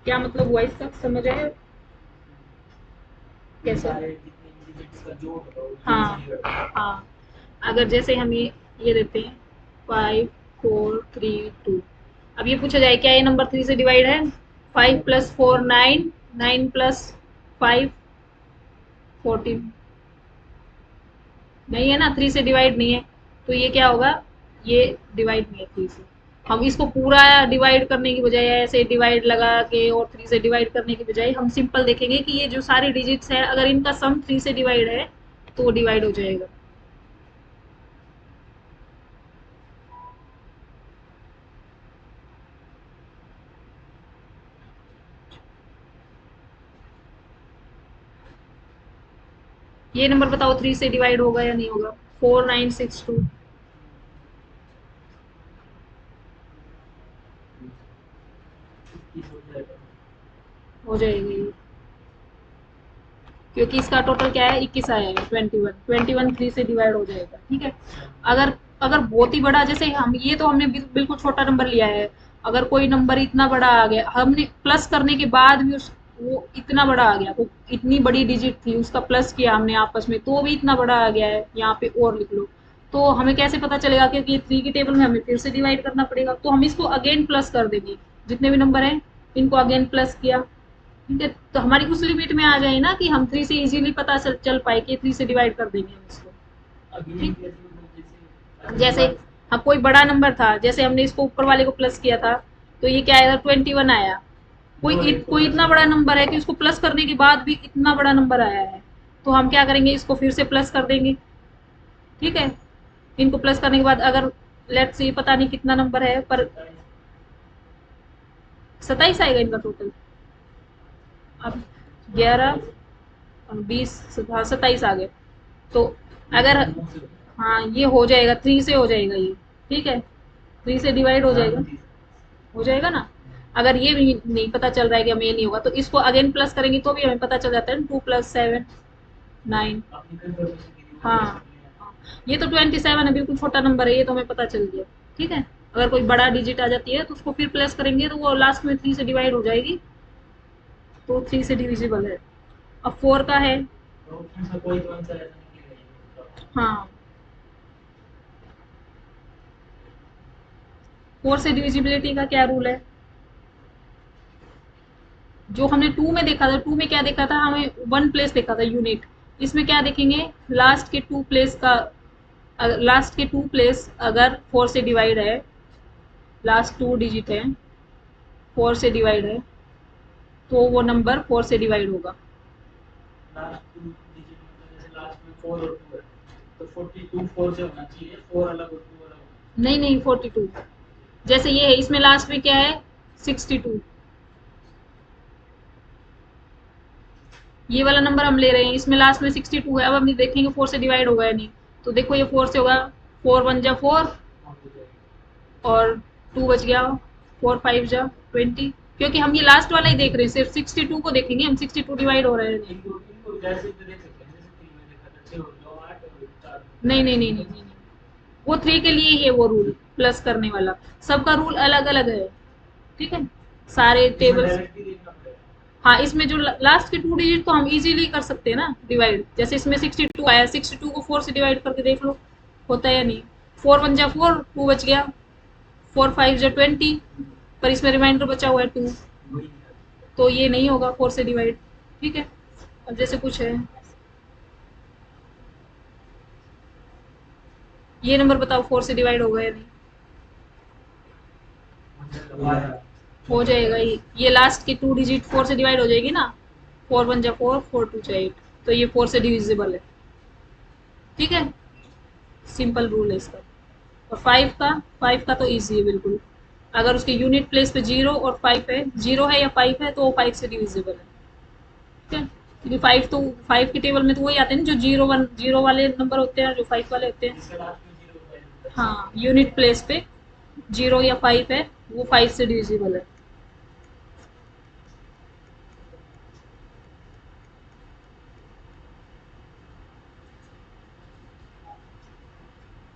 क्या मतलब हुआ इसका, समझ रहे हो? कैसे? हाँ हाँ। अगर जैसे हम ये देते हैं 5 4 3 2। अब ये पूछा जाए क्या ये नंबर 3 से डिवाइड है? 5 + 4 9, 9 + 5 14। नहीं है ना, 3 से डिवाइड नहीं है। तो ये क्या होगा, ये डिवाइड नहीं है 3 से। हम इसको पूरा डिवाइड करने की बजाय, ऐसे डिवाइड लगा के और 3 से डिवाइड करने की बजाय, हम सिंपल देखेंगे कि ये जो सारे डिजिट्स है अगर इनका सम 3 से डिवाइड है तो वो डिवाइड हो जाएगा। ये नंबर बताओ 3 से डिवाइड होगा या नहीं होगा? 4962। हो जाएगी ये, क्योंकि इसका टोटल क्या है, 21 आया है। 21 3 से डिवाइड हो जाएगा। ठीक है। अगर अगर बहुत ही बड़ा, जैसे हम ये तो हमने बिल्कुल छोटा नंबर लिया है। अगर कोई नंबर इतना बड़ा आ गया, हमने प्लस करने के बाद भी उस वो इतना बड़ा आ गया, वो इतनी बड़ी डिजिट थी, उसका प्लस किया हमने आपस में तो भी इतना बड़ा आ गया है, यहाँ पे और लिख लो। तो हमें कैसे पता चलेगा? क्योंकि 3 की टेबल में हमें फिर से डिवाइड करना पड़ेगा, तो हम इसको अगेन प्लस कर देंगे। जितने भी नंबर हैं इनको अगेन प्लस किया। ठीक है, तो हमारी उस लिमिट में आ जाए ना कि हम 3 से इजीली पता चल पाए कि 3 से डिवाइड कर देंगे हम इसको। ठीक, जैसे हाँ कोई बड़ा नंबर था, जैसे हमने इसको ऊपर वाले को प्लस किया था, तो ये क्या आया था, 21 आया। कोई इतना बड़ा नंबर है कि उसको प्लस करने के बाद भी इतना बड़ा नंबर आया है, तो हम क्या करेंगे, इसको फिर से प्लस कर देंगे। ठीक है, इनको प्लस करने के बाद अगर लेट्स से पता नहीं कितना नंबर है, पर 27 आएगा इनका टोटल। अब 11 20, हाँ 27 आ गए। तो अगर, हाँ ये हो जाएगा, 3 से हो जाएगा ये। ठीक है, 3 से डिवाइड हो जाएगा ना। अगर ये भी नहीं पता चल रहा है कि हमें ये नहीं होगा, तो इसको अगेन प्लस करेंगे तो भी हमें पता चल जाता है। 2 + 7 9। हाँ हाँ, ये तो 27 है, बिल्कुल छोटा नंबर है, ये तो हमें पता चल गया। ठीक है, अगर कोई बड़ा डिजिट आ जाती है तो उसको फिर प्लस करेंगे तो वो लास्ट में 3 से डिवाइड हो जाएगी, तो 3 से डिविजिबल है। अब 4 का है। हाँ, 4 से डिविजिबिलिटी का क्या रूल है? जो हमने 2 में देखा था, 2 में क्या देखा था, हमें 1 प्लेस देखा था यूनिट। इसमें क्या देखेंगे, लास्ट के 2 प्लेस का, लास्ट के 2 प्लेस अगर 4 से डिवाइड है, लास्ट 2 डिजिट है 4 से डिवाइड है, तो वो नंबर 4 से डिवाइड होगा। नहीं नहीं, 42। जैसे ये है, इसमें लास्ट में क्या है, 62। ये वाला नंबर हम ले रहे हैं, इसमें लास्ट में 62 है। अब हम देखेंगे 4 से डिवाइड होगा या नहीं। तो देखो ये 4 से होगा, 4 1 जा 4 और 2 बच गया, 4 5 जा 20। क्योंकि हम ये लास्ट वाला ही देख रहे हैं, सिर्फ 62 को देखेंगे हम, 62 डिवाइड हो रहा है नहीं। नहीं नहीं नहीं नहीं नहीं, वो 3 के लिए ही है वो रूल, प्लस करने वाला। सबका रूल अलग अलग है, ठीक है, सारे टेबल्स। हाँ, इसमें जो लास्ट के 2 डिजिट तो हम इजीली कर सकते हैं ना डिवाइड। जैसे इसमें 62 आया, 62 को 4 से डिवाइड करके देख लो होता है या नहीं। 4 1 जा 4, 2 बच गया, 4 5 जा 20, पर इसमें रिमाइंडर बचा हुआ है 2, तो ये नहीं होगा 4 से डिवाइड, ठीक है। अब जैसे कुछ है, ये नंबर बताओ 4 से डिवाइड होगा या नहीं। हो जाएगा, ये लास्ट की 2 डिजिट 4 से डिवाइड हो जाएगी ना। 4 1 जा 4, 4 2 जा 8, तो ये 4 से डिविजिबल है, ठीक है। सिंपल रूल है इसका। और 5 का तो इजी है बिल्कुल। अगर उसके यूनिट प्लेस पे 0 और 5 है, 0 है या 5 है, तो वो 5 से डिविजिबल है, ठीक है। क्योंकि 5 के टेबल में तो वही आते हैं जो 0 वाले नंबर होते हैं, जो 5 वाले होते हैं। हाँ, यूनिट प्लेस पे 0 या 5 है, वो 5 से डिविजिबल है।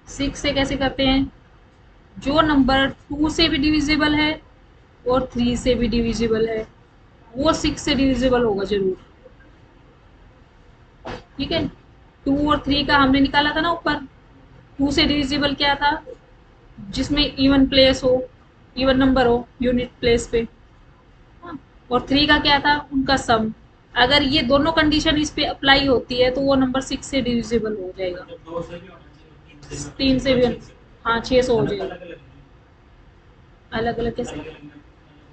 सिक्स से कैसे करते हैं, जो नंबर 2 से भी डिविजिबल है और 3 से भी डिविजिबल है, वो 6 से डिविजिबल होगा जरूर, ठीक है। 2 और 3 का हमने निकाला था ना ऊपर। 2 से डिविजिबल क्या था, जिसमें इवन प्लेस हो, इवन नंबर हो यूनिट प्लेस पे, हाँ। और 3 का क्या था, उनका सम। अगर ये दोनों कंडीशन इस पे अप्लाई होती है तो वो नंबर 6 से डिविजिबल हो जाएगा। 3 से भी, हाँ 600 हो जाएगा। अलग अलग कैसे,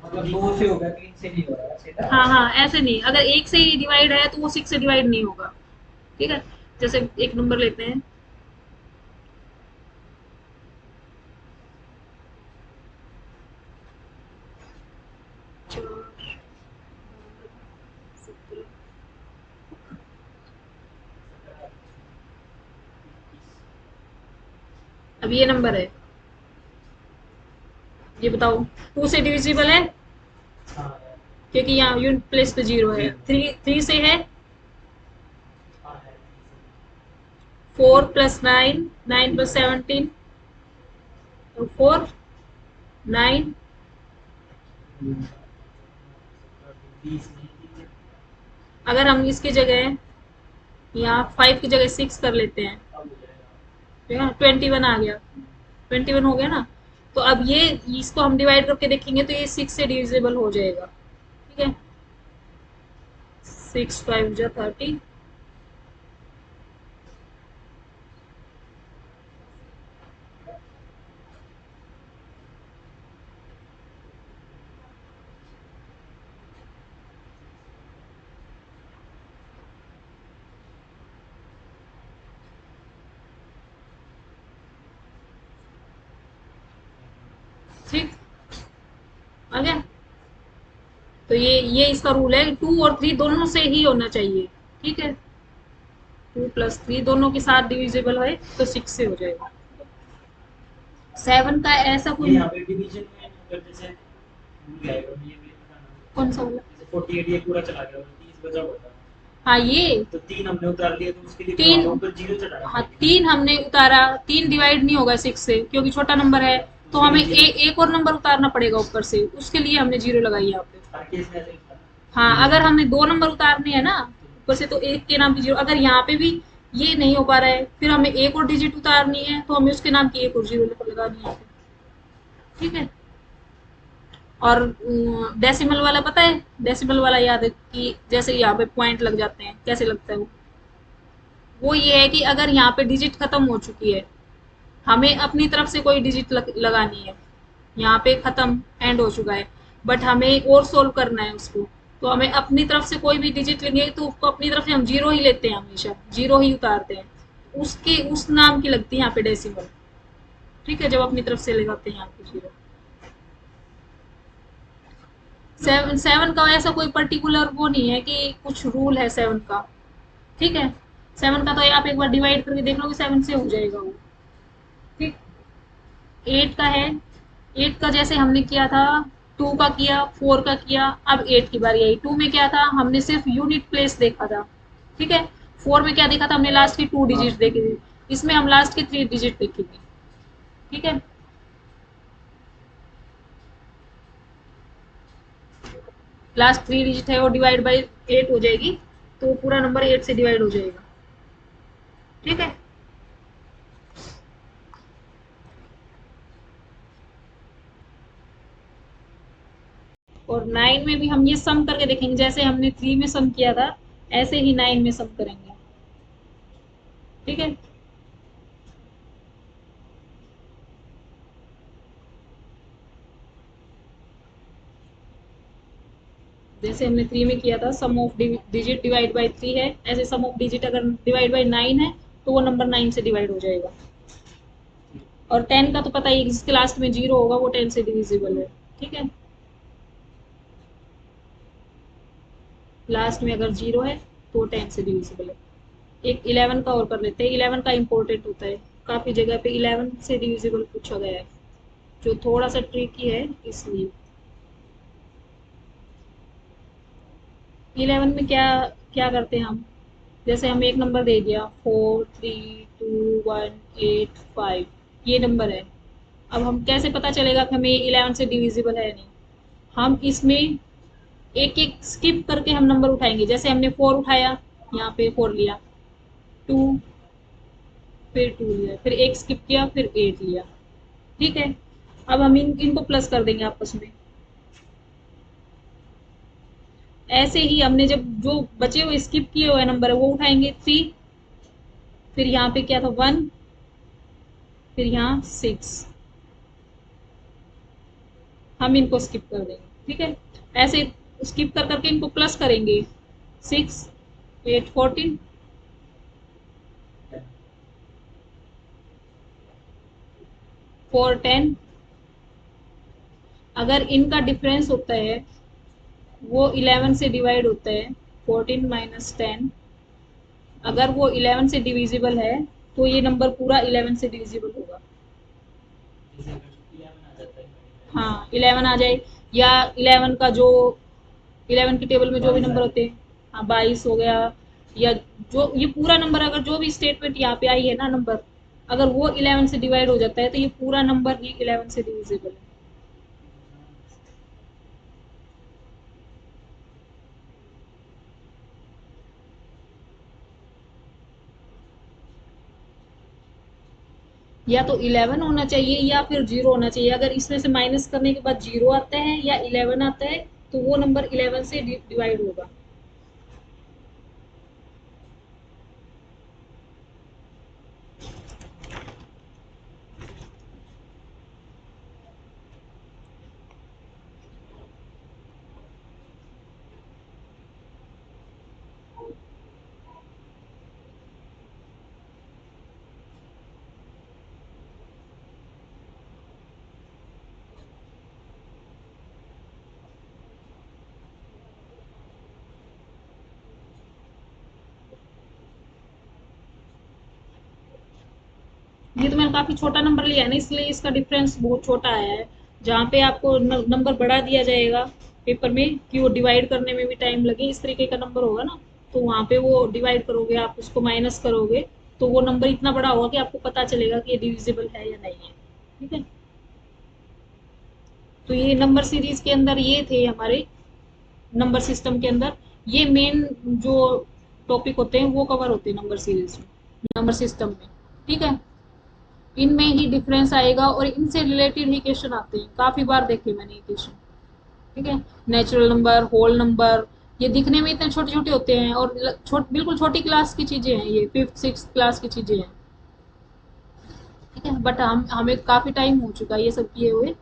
मतलब 2 से होगा, 3 से नहीं होगा, ऐसे ना? हाँ हाँ, ऐसे नहीं, अगर एक से ही डिवाइड है तो वो 6 से डिवाइड नहीं होगा, ठीक है। जैसे एक नंबर लेते हैं, अब ये नंबर है, ये बताओ 2 से डिविजिबल है, क्योंकि यहाँ यूनिट प्लेस पे 0 है। 3 से है, 4 प्लस 9, 9 प्लस 17, 4 9। अगर हम इसकी जगह यहाँ 5 की जगह 6 कर लेते हैं, ठीक है, 21 आ गया, 21 हो गया ना। तो अब ये, इसको हम डिवाइड करके देखेंगे तो ये 6 से डिविजिबल हो जाएगा, ठीक है। 6 5 जा 30, ठीक आ गया। तो ये इसका रूल है, 2 और 3 दोनों से ही होना चाहिए, ठीक है। 2 प्लस 3 दोनों के साथ डिविजिबल है तो 6 से हो जाएगा। 7 का ऐसा कोई, यहाँ पे डिवीजन में अगर जैसे भूल गए और ये भी बताना, कौन सा वाला, जैसे 48 ये पूरा चला गया और 30 बचा हुआ था, हाँ ये तो 3 हमने उतार लिए, तो उसके लिए तीन, फिर ऊपर 0 चढ़ाना हाँ पड़ेगा। 3 हमने उतारा, 3 डिवाइड नहीं होगा 6 से क्योंकि छोटा नंबर है, तो हमें एक और नंबर उतारना पड़ेगा ऊपर से, उसके लिए हमने 0 लगाई यहाँ पे। हर केस में ऐसे ही था। हाँ, अगर हमने 2 नंबर उतारने हैं ना ऊपर से, तो एक के नाम की 0। अगर यहाँ पे भी ये नहीं हो पा रहा है, फिर हमें एक और डिजिट उतारनी है, तो हमें उसके नाम की एक और 0 लगानी है, ठीक है। और डेसिमल वाला पता है, डेसिमल वाला याद है कि जैसे यहाँ पे पॉइंट लग जाते हैं, कैसे लगता है वो ये है कि अगर यहाँ पे डिजिट खत्म हो चुकी है, हमें अपनी तरफ से कोई डिजिट लगानी है। यहाँ पे खत्म, एंड हो चुका है, बट हमें और सोल्व करना है उसको, तो हमें अपनी तरफ से कोई भी डिजिट लेंगे तो उसको अपनी तरफ से हम 0 ही लेते हैं, हमेशा 0 ही उतारते हैं। उसके उस नाम की लगती है यहाँ पे डेसिमल, ठीक है, जब अपनी तरफ से लगाते हैं यहाँ पे 0। सेवन सेवन का ऐसा कोई पर्टिकुलर वो नहीं है कि कुछ रूल है सेवन का, ठीक है। सेवन का तो आप एक बार डिवाइड करके देख लोगे, सेवन से हो जाएगा वो, ठीक। एट का है, एट का जैसे हमने किया था, टू का किया, फोर का किया, अब एट की बारी आई। टू में क्या था, हमने सिर्फ यूनिट प्लेस देखा था, ठीक है। फोर में क्या देखा था हमने, लास्ट की टू डिजिट देखे थे। इसमें हम लास्ट के थ्री डिजिट देखेंगे, ठीक है। लास्ट थ्री डिजिट है वो डिवाइड बाई एट हो जाएगी, तो पूरा नंबर एट से डिवाइड हो जाएगा, ठीक है। और नाइन में भी हम ये सम करके देखेंगे, जैसे हमने थ्री में सम किया था ऐसे ही नाइन में सम करेंगे, ठीक है। जैसे हमने थ्री में किया था, sum of digit divide by three है, ऐसे सम ऑफ डिजिट अगर डिवाइड बाई नाइन है तो वो नंबर नाइन से डिवाइड हो जाएगा। और टेन का तो पता ही है, जिसके लास्ट में जीरो होगा वो टेन से डिविजिबल है, ठीक है। लास्ट में अगर जीरो है तो टेन से डिविजिबल है। एक इलेवन का और कर लेते हैं, इलेवन का इंपॉर्टेंट होता है, काफी जगह पे इलेवन से डिविजिबल पूछा गया है, जो थोड़ा सा ट्रिकी है इसलिए। इलेवन में क्या क्या करते हैं हम, जैसे हम एक नंबर दे दिया, four three two one eight five, ये नंबर है। अब हम कैसे पता चलेगा कि हमें इलेवन से डिविजिबल है या नहीं, हम इसमें एक एक स्किप करके हम नंबर उठाएंगे। जैसे हमने फोर उठाया, यहाँ पे फोर लिया, टू, फिर टू लिया, फिर एक स्किप किया, फिर एट लिया, ठीक है। अब हम इनको प्लस कर देंगे आपस में। ऐसे ही हमने जब जो बचे हुए स्किप किए हुए नंबर है वो उठाएंगे, थ्री, फिर यहाँ पे क्या था, वन, फिर यहाँ सिक्स, हम इनको स्किप कर देंगे, ठीक है। ऐसे स्किप कर करके इनको प्लस करेंगे, six eight fourteen, four ten. अगर इनका डिफरेंस होता है वो इलेवन से डिवाइड होता है, फोर्टीन माइनस टेन। अगर वो इलेवन से डिविजिबल है तो ये नंबर पूरा इलेवन से डिविजिबल होगा। जैसे अगर 11 आ जाता है तो हाँ, इलेवन आ जाए, या इलेवन का जो इलेवन की टेबल में जो भी नंबर होते हैं, हाँ बाईस हो गया, या जो ये पूरा नंबर, अगर जो भी स्टेटमेंट यहाँ पे आई है ना नंबर, अगर वो इलेवन से डिवाइड हो जाता है तो ये पूरा नंबर ही इलेवन से डिविजिबल है। या तो इलेवन होना चाहिए या फिर जीरो होना चाहिए। अगर इसमें से माइनस करने के बाद जीरो आता है या इलेवन आता है तो वो नंबर इलेवन से डिवाइड होगा। ये तो मैंने काफी छोटा नंबर लिया है ना, इसलिए इसका डिफरेंस बहुत छोटा आया है। जहाँ पे आपको नंबर बढ़ा दिया जाएगा पेपर में कि वो डिवाइड करने में भी टाइम लगे, इस तरीके का नंबर होगा ना, तो वहाँ पे वो डिवाइड करोगे, आप उसको माइनस करोगे तो वो नंबर इतना बड़ा होगा कि आपको पता चलेगा कि ये डिविजिबल है या नहीं है, ठीक है। तो ये नंबर सीरीज के अंदर ये थे हमारे, नंबर सिस्टम के अंदर ये मेन जो टॉपिक होते हैं वो कवर होते हैं नंबर सीरीज में, नंबर सिस्टम में, ठीक है। इनमें ही डिफरेंस आएगा और इनसे रिलेटेड ही क्वेश्चन आते हैं, काफी बार देखे मैंने ये क्वेश्चन, ठीक है। नेचुरल नंबर, होल नंबर, ये दिखने में इतने छोटे छोटे होते हैं और बिल्कुल छोटी क्लास की चीजें हैं, ये फिफ्थ सिक्स क्लास की चीजें हैं, ठीक है। बट हमें काफी टाइम हो चुका है ये सब किए हुए,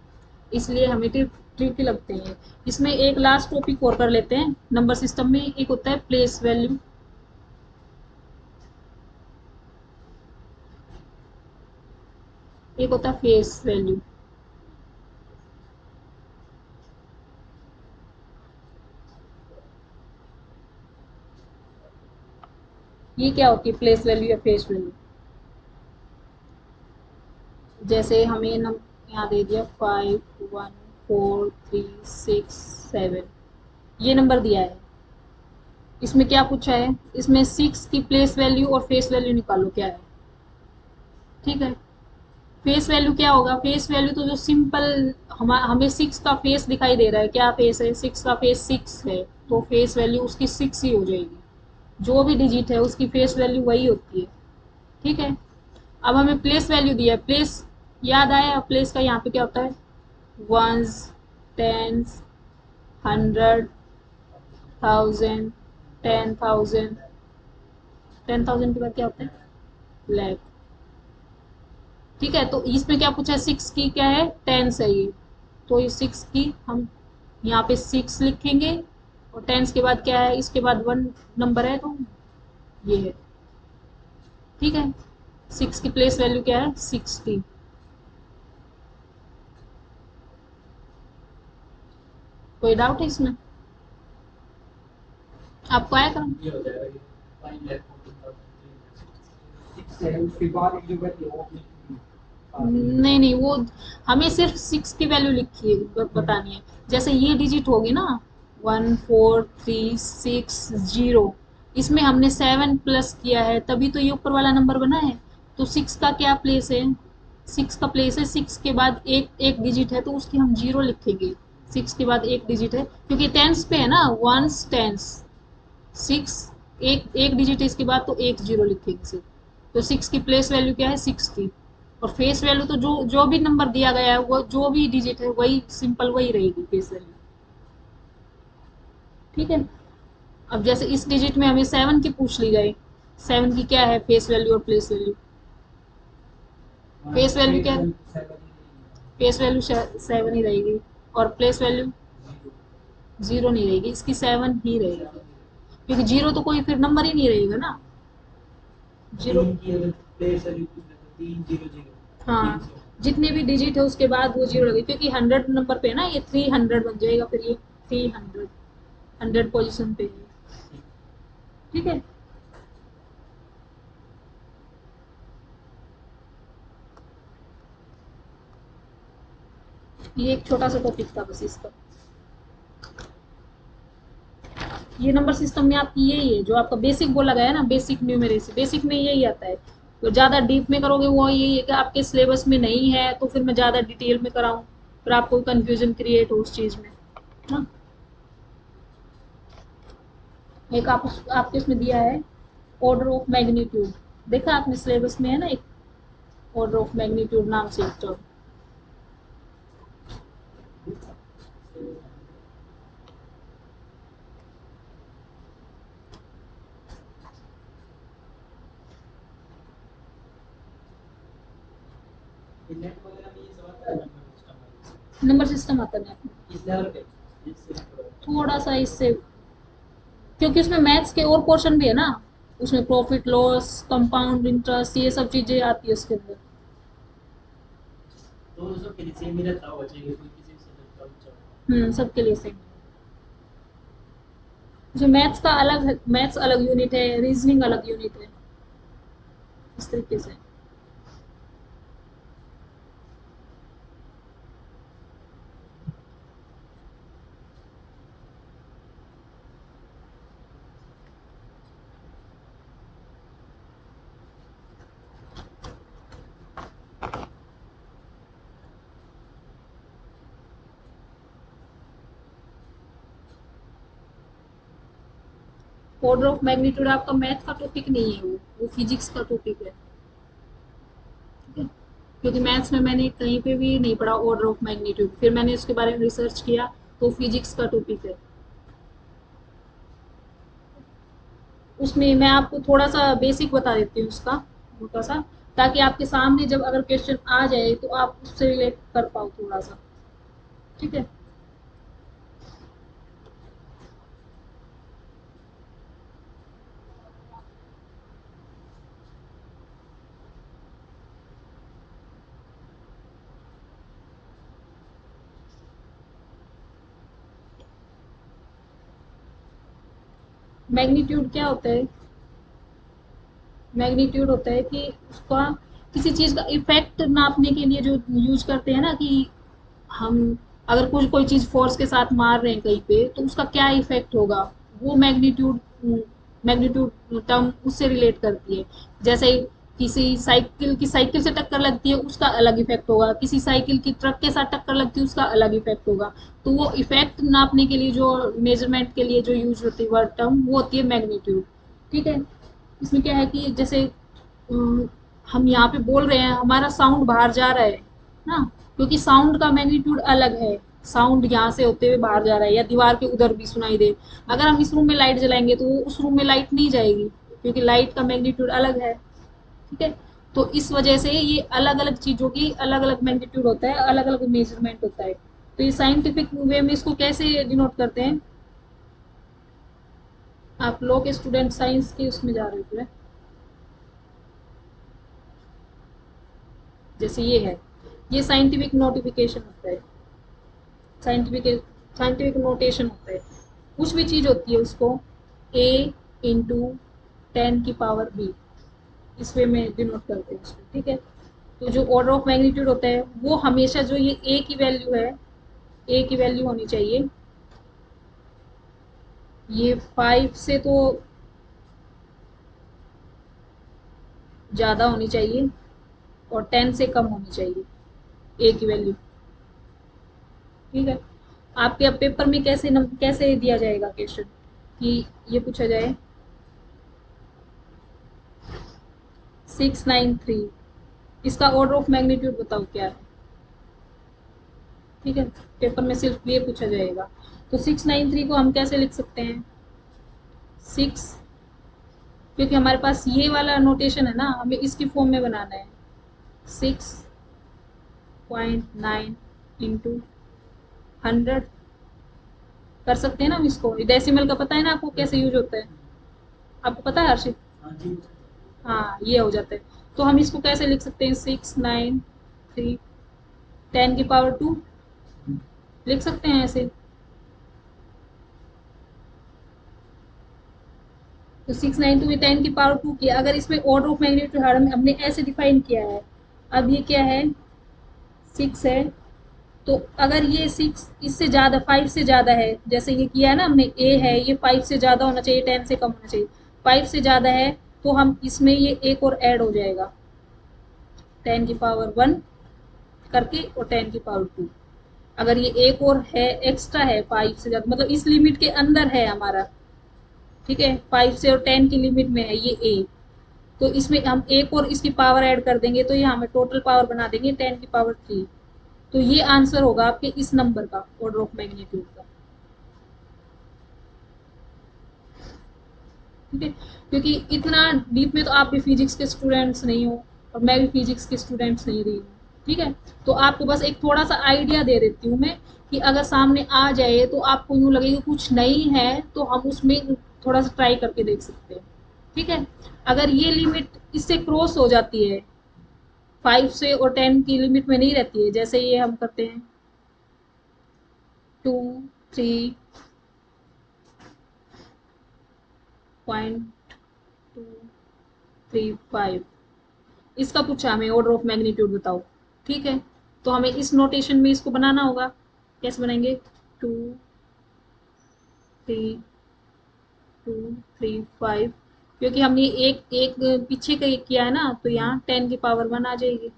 इसलिए हमें ट्रिकी लगते हैं। इसमें एक लास्ट टॉपिक और कर लेते हैं नंबर सिस्टम में, एक होता है प्लेस वैल्यू, एक होता है फेस वैल्यू। ये क्या होती है प्लेस वैल्यू या फेस वैल्यू। जैसे हमें यहाँ दे दिया 5 1 4 3 6 7, ये नंबर दिया है। इसमें क्या पूछा है, इसमें 6 की प्लेस वैल्यू और फेस वैल्यू निकालो क्या है। ठीक है, फेस वैल्यू क्या होगा, फेस वैल्यू तो जो सिंपल हमें 6 का फेस दिखाई दे रहा है, क्या फेस है, 6 का फेस 6 है, तो फेस वैल्यू उसकी 6 ही हो जाएगी। जो भी डिजिट है उसकी फेस वैल्यू वही होती है। ठीक है, अब हमें प्लेस वैल्यू दिया है, प्लेस याद आया, प्लेस का यहाँ पे क्या होता है, वंस, टेंस, 100, 1000, 10,000, 10,000 के बाद क्या होता है, लैख। ठीक है, तो इसमें क्या पूछा है, 6 की क्या है, टेंस है ये, तो ये 6 की हम यहाँ पे 6 लिखेंगे, और टेंस के बाद क्या है, इसके बाद 1 नंबर है तो ये है। ठीक है, 6 की प्लेस वैल्यू क्या है, 60। कोई डाउट है इसमें, आपको आया करम। ये हो जाएगा ये 5,14,300। सिक्स है उसके बाद एक जो बची है वो नहीं नहीं, वो हमें सिर्फ 6 की वैल्यू लिखी है, बतानी है। जैसे ये डिजिट होगी ना, 1 4 3 6 0, इसमें हमने 7 प्लस किया है तभी तो ये ऊपर वाला नंबर बना है। तो 6 का क्या प्लेस है, 6 का प्लेस है, 6 के बाद एक एक डिजिट है तो उसकी हम 0 लिखेंगे। 6 के बाद एक डिजिट है क्योंकि टेंस पे है ना, वंस टेंस, 6 एक एक डिजिट है इसके बाद तो एक 0 लिखेंगे सिर्फ। तो 6 की प्लेस वैल्यू क्या है, 60। और फेस वैल्यू तो जो जो भी नंबर दिया गया है, वो जो भी डिजिट है वही सिंपल वही रहेगी फेस वैल्यू। ठीक है, अब जैसे इस डिजिट में हमें 7 की पूछ ली जाए, 7 की क्या है फेस वैल्यू और प्लेस वैल्यू। फेस वैल्यू क्या है, फेस वैल्यू 7 ही रहेगी, और प्लेस वैल्यू 0 नहीं रहेगी, इसकी 7 ही रहेगी, क्योंकि 0 तो कोई फिर नंबर ही नहीं रहेगा ना। 0, 3 की अगर प्लेस वैल्यू पूछ ले तो 300। हाँ, जितने भी डिजिट है उसके बाद वो 0 लगे, क्योंकि 100 नंबर पे है ना, ये 300 बन जाएगा, फिर ये 300, 100 पोजीशन पे है। ठीक है, ये एक छोटा सा टॉपिक था बस इसका। ये नंबर सिस्टम में आपकी यही है जो आपका बेसिक बोला गया है ना, बेसिक न्यूमेरेसी, बेसिक में यही आता है। तो ज़्यादा डीप में करोगे वो यही है कि आपके सिलेबस में नहीं है तो फिर मैं ज़्यादा डिटेल में कराऊँ, फिर आपको कंफ्यूजन क्रिएट हो उस चीज़ में ना। एक आपके इसमें दिया है ऑर्डर ऑफ मैग्नीट्यूड, देखा आपने सिलेबस में है ना, एक ऑर्डर ऑफ मैग्नीट्यूड नाम से एक टर्म। नेट वगैरह में ये सब आता है नंबर सिस्टम नंबर सिस्टम आता है इस लेवल पे इससे थोड़ा सा इससे, क्योंकि उसमें मैथ्स के और पोर्शन भी है ना, उसमें प्रॉफिट लॉस, कंपाउंड इंटरेस्ट, ये सब चीजें आती है उसके अंदर। तो सबके लिए सेम ही रहता होगा, चाहिए कोई किसी सब्जेक्ट का ऊंचा हो। सबके लिए सेम। जो मैथ्स का अलग है, मैथ्स अलग यूनिट है, रीजनिंग अलग यूनिट है, इस तरीके से। ऑर्डर ऑफ मैग्नीट्यूड आपका मैथ का टॉपिक नहीं है, वो फिजिक्स का टॉपिक है। ठीक है, क्योंकि मैथ्स में मैंने कहीं पे भी नहीं पढ़ा ऑर्डर ऑफ मैग्नीट्यूड, फिर मैंने उसके बारे में रिसर्च किया तो फिजिक्स का टॉपिक है। उसमें मैं आपको थोड़ा सा बेसिक बता देती हूँ उसका, छोटा सा, ताकि आपके सामने जब अगर क्वेश्चन आ जाए तो आप उससे रिलेट कर पाओ थोड़ा सा। ठीक है, मैग्नीट्यूड क्या होता है, मैग्नीट्यूड होता है कि उसका किसी चीज़ का इफेक्ट नापने के लिए जो यूज करते हैं ना, कि हम अगर कोई कोई चीज़ फोर्स के साथ मार रहे हैं कहीं पे तो उसका क्या इफेक्ट होगा, वो मैग्नीट्यूड टर्म उससे रिलेट करती है। जैसे किसी साइकिल से टक्कर लगती है उसका अलग इफेक्ट होगा, किसी साइकिल की ट्रक के साथ टक्कर लगती है उसका अलग इफेक्ट होगा। तो वो इफेक्ट नापने के लिए जो मेजरमेंट के लिए जो यूज होती है वर्ड टर्म, वो होती है मैग्नीट्यूड। ठीक है। इसमें क्या है कि जैसे अम, हम यहाँ पे बोल रहे हैं, हमारा साउंड बाहर जा रहा है ना, क्योंकि साउंड का मैग्नीट्यूड अलग है। साउंड यहाँ से होते हुए बाहर जा रहा है या दीवार के उधर भी सुनाई दे, अगर हम इस रूम में लाइट जलाएंगे तो उस रूम में लाइट नहीं जाएगी, क्योंकि लाइट का मैग्नीट्यूड अलग है। ठीक है। तो इस वजह से ये अलग अलग चीजों की अलग अलग मैग्नीट्यूड होता है, अलग अलग मेजरमेंट होता है। तो ये साइंटिफिक वे में इसको कैसे डिनोट करते हैं? आप लॉ के स्टूडेंट साइंस के उसमें जा रहे थे, जैसे ये है, ये साइंटिफिक नोटिफिकेशन होता है, साइंटिफिक साइंटिफिक नोटेशन होता है। कुछ भी चीज होती है उसको ए इंटू 10⁻⁵ इस वे में डिनोट करते हैं उसको। ठीक है। तो जो ऑर्डर ऑफ मैग्नीट्यूड होता है वो हमेशा जो ये ए की वैल्यू है, ए की वैल्यू होनी चाहिए ये 5 से तो ज़्यादा होनी चाहिए और 10 से कम होनी चाहिए ए की वैल्यू। ठीक है। आपके अब पेपर में कैसे दिया जाएगा क्वेश्चन, कि ये पूछा जाए 693, इसका ऑर्डर ऑफ मैग्नीट्यूड बताओ क्या है। ठीक है। पेपर में सिर्फ ये पूछा जाएगा। तो 693 को हम कैसे लिख सकते हैं? 6, क्योंकि हमारे पास ये वाला नोटेशन है ना, हमें इसकी फॉर्म में बनाना है। 6.9 इंटू 100 कर सकते हैं ना हम इसको। डेसिमल का पता है ना आपको कैसे यूज होता है? आपको पता है हर्षित? हाँ जी। हाँ, ये हो जाता है। तो हम इसको कैसे लिख सकते हैं? 693 10⁻², लिख सकते हैं ऐसे। तो 692 में 10⁻² किया, अगर इसमें ऑर्डर ऑफ मैग्नीट्यूड हमने ऐसे डिफाइन किया है। अब ये क्या है? 6 है। तो अगर ये 6 इससे ज़्यादा, 5 से ज़्यादा है, जैसे ये किया है ना हमने, ए है, ये 5 से ज़्यादा होना चाहिए, 10 से कम होना चाहिए। 5 से ज़्यादा है तो हम इसमें ये एक और ऐड हो जाएगा 10⁻⁻1 करके, और 10⁻²। अगर ये एक और है, एक्स्ट्रा है 5 से ज़्यादा, मतलब इस लिमिट के अंदर है हमारा। ठीक है। 5 से और 10 की लिमिट में है ये ए, तो इसमें हम एक और इसकी पावर ऐड कर देंगे तो ये हमें टोटल पावर बना देंगे 10⁻3। तो ये आंसर होगा आपके इस नंबर का, ऑर्डर ऑफ मैग्नीट्यूड का। ठीक है। क्योंकि इतना डीप में तो आप भी फिजिक्स के स्टूडेंट्स नहीं हो और मैं भी फिजिक्स के स्टूडेंट्स नहीं रही हूँ। ठीक है। तो आपको बस एक थोड़ा सा आइडिया दे देती हूँ मैं, कि अगर सामने आ जाए तो आपको यूँ लगेगा कुछ नहीं है, तो हम उसमें थोड़ा सा ट्राई करके देख सकते हैं। ठीक है। अगर ये लिमिट इससे क्रॉस हो जाती है, 5 से और 10 की लिमिट में नहीं रहती है, जैसे ये हम करते हैं 2, 3.235, इसका पूछा हमें ऑर्डर ऑफ मैग्नीट्यूड बताओ। ठीक है। तो हमें इस नोटेशन में इसको बनाना होगा। कैसे बनाएंगे? 2.235, क्योंकि हमने एक एक पीछे का किया है ना, तो यहाँ 10⁻1 आ जाएगी।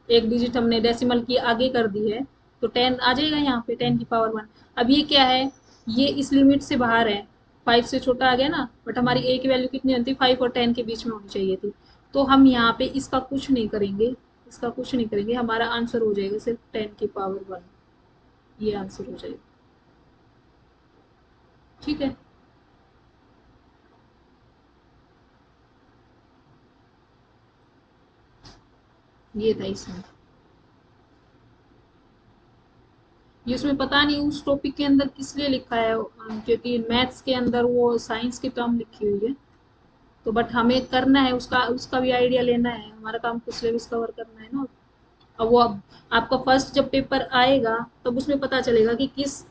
एक डिजिट हमने डेसिमल की आगे कर दी है, तो 10 आ जाएगा यहाँ पे, 10⁻1। अब ये क्या है? ये इस लिमिट से बाहर है, 5 से छोटा आ गया ना, बट हमारी ए की वैल्यू कितनी होती है? 5 और 10 के बीच में होनी चाहिए थी। तो हम यहाँ पे इसका कुछ नहीं करेंगे, इसका कुछ नहीं करेंगे, हमारा आंसर हो जाएगा सिर्फ 10⁻1, ये आंसर हो जाएगा। ठीक है। ये था इसमें। ये उसमें पता नहीं उस टॉपिक के अंदर किस लिए लिखा है, क्योंकि मैथ्स के अंदर वो साइंस की टर्म लिखी हुई है। तो बट हमें करना है, उसका उसका भी आइडिया लेना है, हमारा काम तो सिलेबस कवर करना है ना। अब वो अब आपका फर्स्ट जब पेपर आएगा तब उसमें पता चलेगा कि किस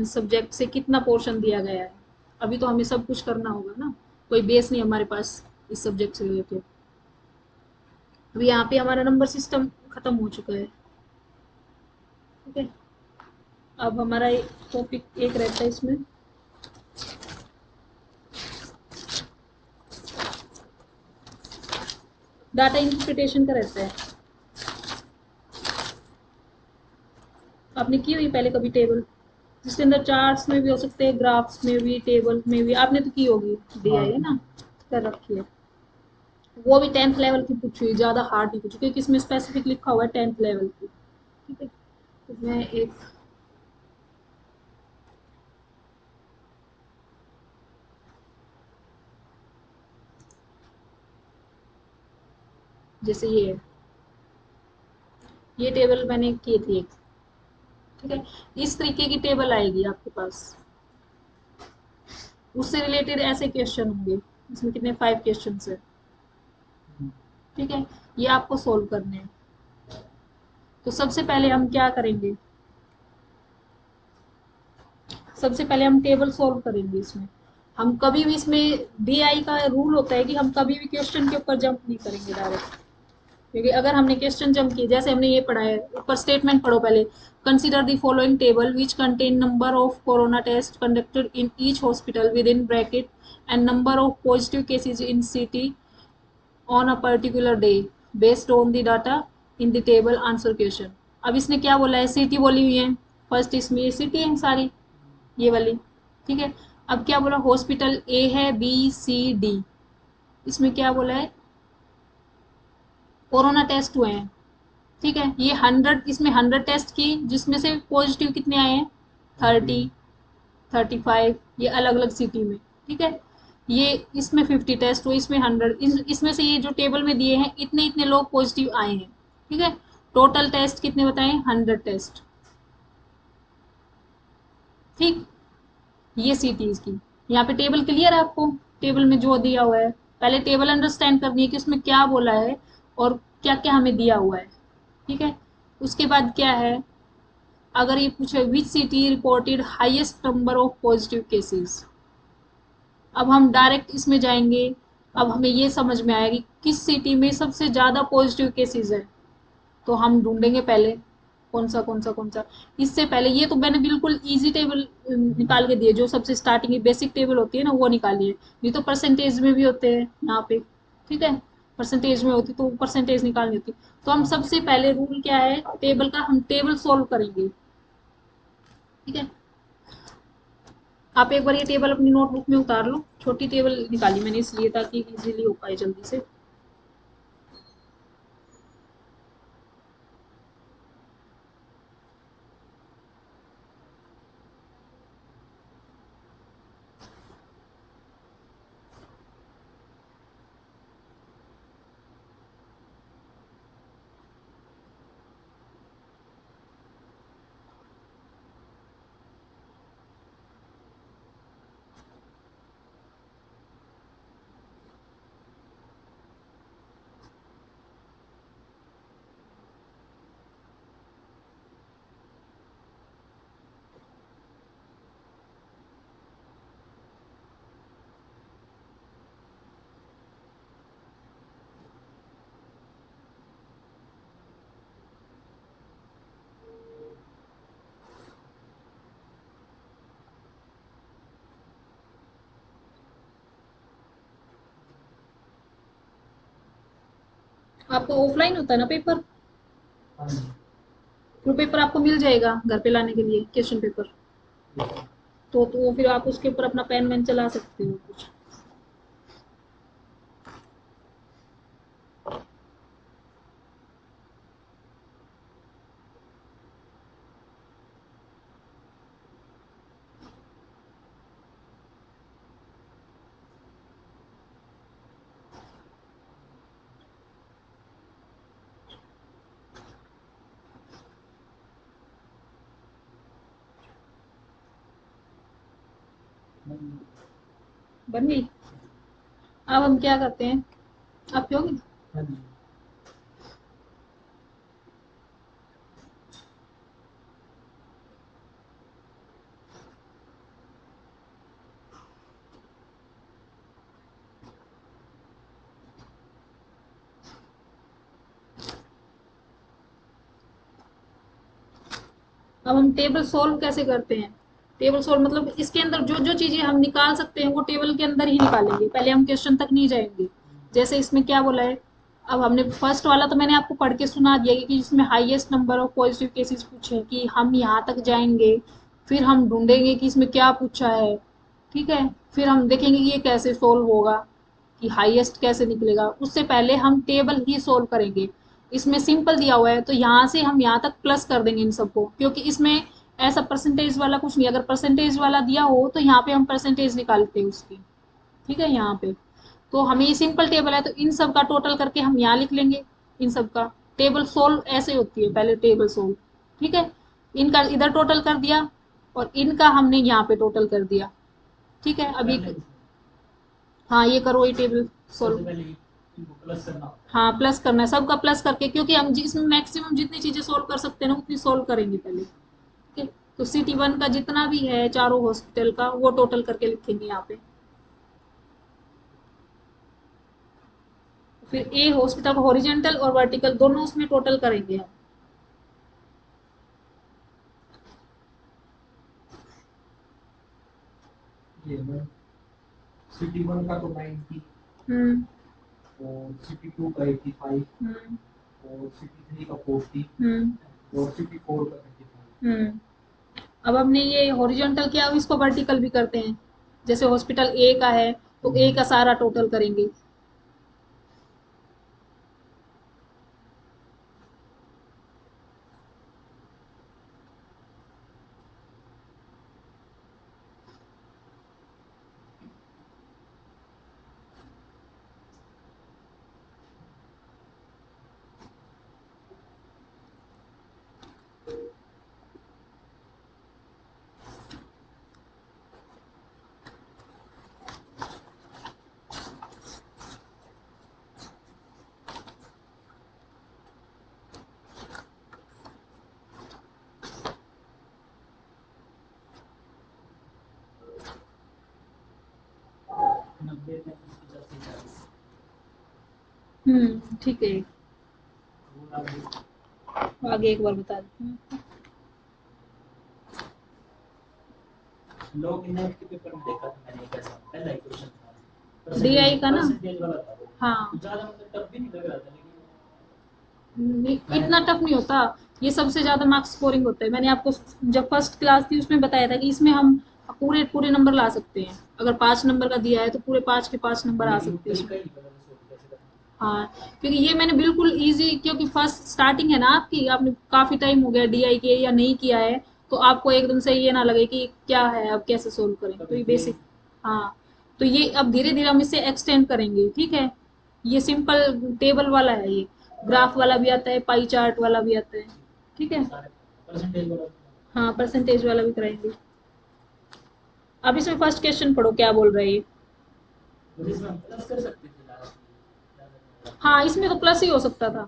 सब्जेक्ट से कितना पोर्शन दिया गया है। अभी तो हमें सब कुछ करना होगा ना, कोई बेस नहीं हमारे पास। इस सब्जेक्ट से रिलेटेड। अभी यहाँ पे हमारा नंबर सिस्टम खत्म हो चुका है। ठीक है, अब हमारा टॉपिक एक रहता है इसमें, डाटा इंटरप्रिटेशन का रहता है। आपने की हुई पहले कभी टेबल, जिसके अंदर चार्ट्स में भी हो सकते हैं, ग्राफ्स में भी, टेबल में भी, आपने तो की होगी, दिया है ना, कर रखी है। वो भी 10th लेवल की पूछी हुई, ज़्यादा हार्ड नहीं पूछी, क्योंकि इसमें स्पेसिफिक लिखा हुआ है 10th लेवल की। ठीक है, तो मैं एक जैसे ये टेबल मैंने की थी एक। ठीक है, इस तरीके की टेबल आएगी आपके पास, उससे रिलेटेड ऐसे क्वेश्चन होंगे। इसमें कितने 5 क्वेश्चन है। ठीक है, ये आपको सोल्व करने हैं। तो सबसे पहले हम क्या करेंगे, सबसे पहले हम टेबल सोल्व करेंगे। इसमें हम कभी भी, इसमें डीआई का रूल होता है कि हम कभी भी क्वेश्चन के ऊपर जंप नहीं करेंगे डायरेक्ट, क्योंकि अगर हमने क्वेश्चन जंप किए, जैसे हमने ये पढ़ा है, ऊपर स्टेटमेंट पढ़ो पहले, consider the following table which contain number of corona test conducted in each hospital with in bracket and number of positive cases in city on a particular day based on the data in the table answer question. अब इसने क्या बोला है, city बोली हुई है, first इसमें ये सिटी है सारी, ये वाली। ठीक है, अब क्या बोला, हॉस्पिटल ए है, बी सी डी, इसमें क्या बोला है, कोरोना टेस्ट हुए हैं। ठीक है, ये 100, इसमें 100 टेस्ट की, जिसमें से पॉजिटिव कितने आए हैं, 30, 35, ये अलग अलग सिटी में। ठीक है, ये इसमें 50 टेस्ट हुए, इसमें 100, इसमें से ये जो टेबल में दिए हैं, इतने इतने लोग पॉजिटिव आए हैं। ठीक है, टोटल टेस्ट कितने बताएं, 100 टेस्ट। ठीक, ये सिटीज की, यहाँ पे टेबल क्लियर है आपको, टेबल में जो दिया हुआ है, पहले टेबल अंडरस्टैंड करनी है कि उसमें क्या बोला है और क्या क्या हमें दिया हुआ है। ठीक है, उसके बाद क्या है, अगर ये पूछे which city reported highest number of positive cases, अब हम डायरेक्ट इसमें जाएंगे। अब हमें ये समझ में आएगी किस सिटी में सबसे ज्यादा पॉजिटिव केसेस है, तो हम ढूंढेंगे पहले कौन सा। इससे पहले ये तो मैंने बिल्कुल इजी टेबल निकाल के दिए, जो सबसे स्टार्टिंग की बेसिक टेबल होती है ना, वो निकाली है। ये तो परसेंटेज में भी होते हैं यहाँ पे। ठीक है, परसेंटेज में होती तो परसेंटेज निकालनी होती। तो हम सबसे पहले रूल क्या है टेबल का, हम टेबल सोल्व करेंगे। ठीक है, आप एक बार ये टेबल अपनी नोटबुक में उतार लो, छोटी टेबल निकाली मैंने इसलिए ताकि इजीली हो पाए जल्दी से। आपका ऑफलाइन होता है ना पेपर, तो पेपर आपको मिल जाएगा घर पे लाने के लिए, क्वेश्चन पेपर। तो फिर आप उसके ऊपर अपना पेन वैन चला सकते हो कुछ। बन गई। अब हम क्या करते हैं, आप होगी, अब हम टेबल सोल्व कैसे करते हैं? टेबल सोल्व मतलब इसके अंदर जो जो चीजें हम निकाल सकते हैं वो टेबल के अंदर ही निकालेंगे, पहले हम क्वेश्चन तक नहीं जाएंगे। जैसे इसमें क्या बोला है, अब हमने फर्स्ट वाला तो मैंने आपको पढ़ के सुना दिया कि इसमें highest number of positive cases पूछे कि हम यहाँ तक जाएंगे, फिर हम ढूंढेंगे कि इसमें क्या पूछा है, ठीक है, फिर हम देखेंगे कि ये कैसे सोल्व होगा, कि हाईएस्ट कैसे निकलेगा। उससे पहले हम टेबल ही सोल्व करेंगे। इसमें सिंपल दिया हुआ है तो यहाँ से हम यहाँ तक प्लस कर देंगे इन सबको, क्योंकि इसमें ऐसा परसेंटेज वाला कुछ नहीं, अगर परसेंटेज वाला दिया हो तो यहाँ पे हम परसेंटेज निकालते हैं उसकी, ठीक है। यहाँ पे तो हमें ये सिंपल टेबल है तो इन सब का टोटल करके हम यहाँ लिख लेंगे। इन सब का टेबल सोल्व ऐसे होती है, पहले टेबल सोल्व, ठीक है। इनका इधर टोटल कर दिया और इनका हमने यहाँ पे टोटल कर दिया, ठीक है। अभी हाँ ये करो, ये टेबल सबसे सोल्व। पहले इनको प्लस करना होता हाँ प्लस करना है, सबका प्लस करके, क्योंकि हम जिसमें मैक्सिमम जितनी चीजें सोल्व कर सकते हैं ना उतनी सोल्व करेंगे पहले, ठीक है। तो सिटी वन का जितना भी है चारों हॉस्पिटल का वो टोटल करके लिखेंगे यहाँ पे। फिर ए हॉस्पिटल को हॉरिजेंटल और वर्टिकल दोनों उसमें टोटल करेंगे हम। ये मैं सिटी 1 का तो 90 हम्म और सिटी 2 का 85 हम्म और सिटी 3 का 40 हम्म और सिटी 4 का 35। हम्म अब हमने ये हॉरिजॉन्टल किया, अब इसको वर्टिकल भी करते हैं। जैसे हॉस्पिटल ए का है तो ए का सारा टोटल करेंगे। है 90 35 85 40 ठीक है। और आगे आगे एक बार बता देते हैं। लोग नेट के पेपर में देखा था मैंने, एक ऐसा पहला ही क्वेश्चन था डीआई का ना, परसेंटेज वाला था वो। हाँ तो ज्यादा मतलब टफ भी नहीं लग रहा था, लेकिन इतना टफ नहीं होता। ये सबसे ज्यादा मार्क्स स्कोरिंग होता है। मैंने आपको जब फर्स्ट क्लास थी उसमें बताया था कि इसमें हम पूरे पूरे नंबर ला सकते हैं। अगर 5 नंबर का दिया है तो पूरे 5 के 5 नंबर आ लेकिन वो सकते हैं तरीका इसमें। ही नहीं पता सोल्व कैसे करना। हाँ क्योंकि ये मैंने बिल्कुल इजी, क्योंकि फर्स्ट स्टार्टिंग है ना आपकी, आपने काफी टाइम हो गया डीआई के या नहीं किया है, तो आपको एकदम से ये ना लगे कि क्या है अब कैसे सोल्व करें, तो कभी ये भी बेसिक। हाँ तो ये अब धीरे धीरे हम इसे एक्सटेंड करेंगे, ठीक है। ये सिंपल टेबल वाला है, ये ग्राफ वाला भी आता है, पाई चार्ट वाला भी आता है, ठीक है। सारे परसेंटेज वाला। हाँ परसेंटेज वाला भी कराएंगे। अब इसमें फर्स्ट क्वेश्चन पढ़ो क्या बोल रहा है ये। और इसमें हम प्लस कर सकते थे लास्ट में। हाँ इसमें तो प्लस ही हो सकता था,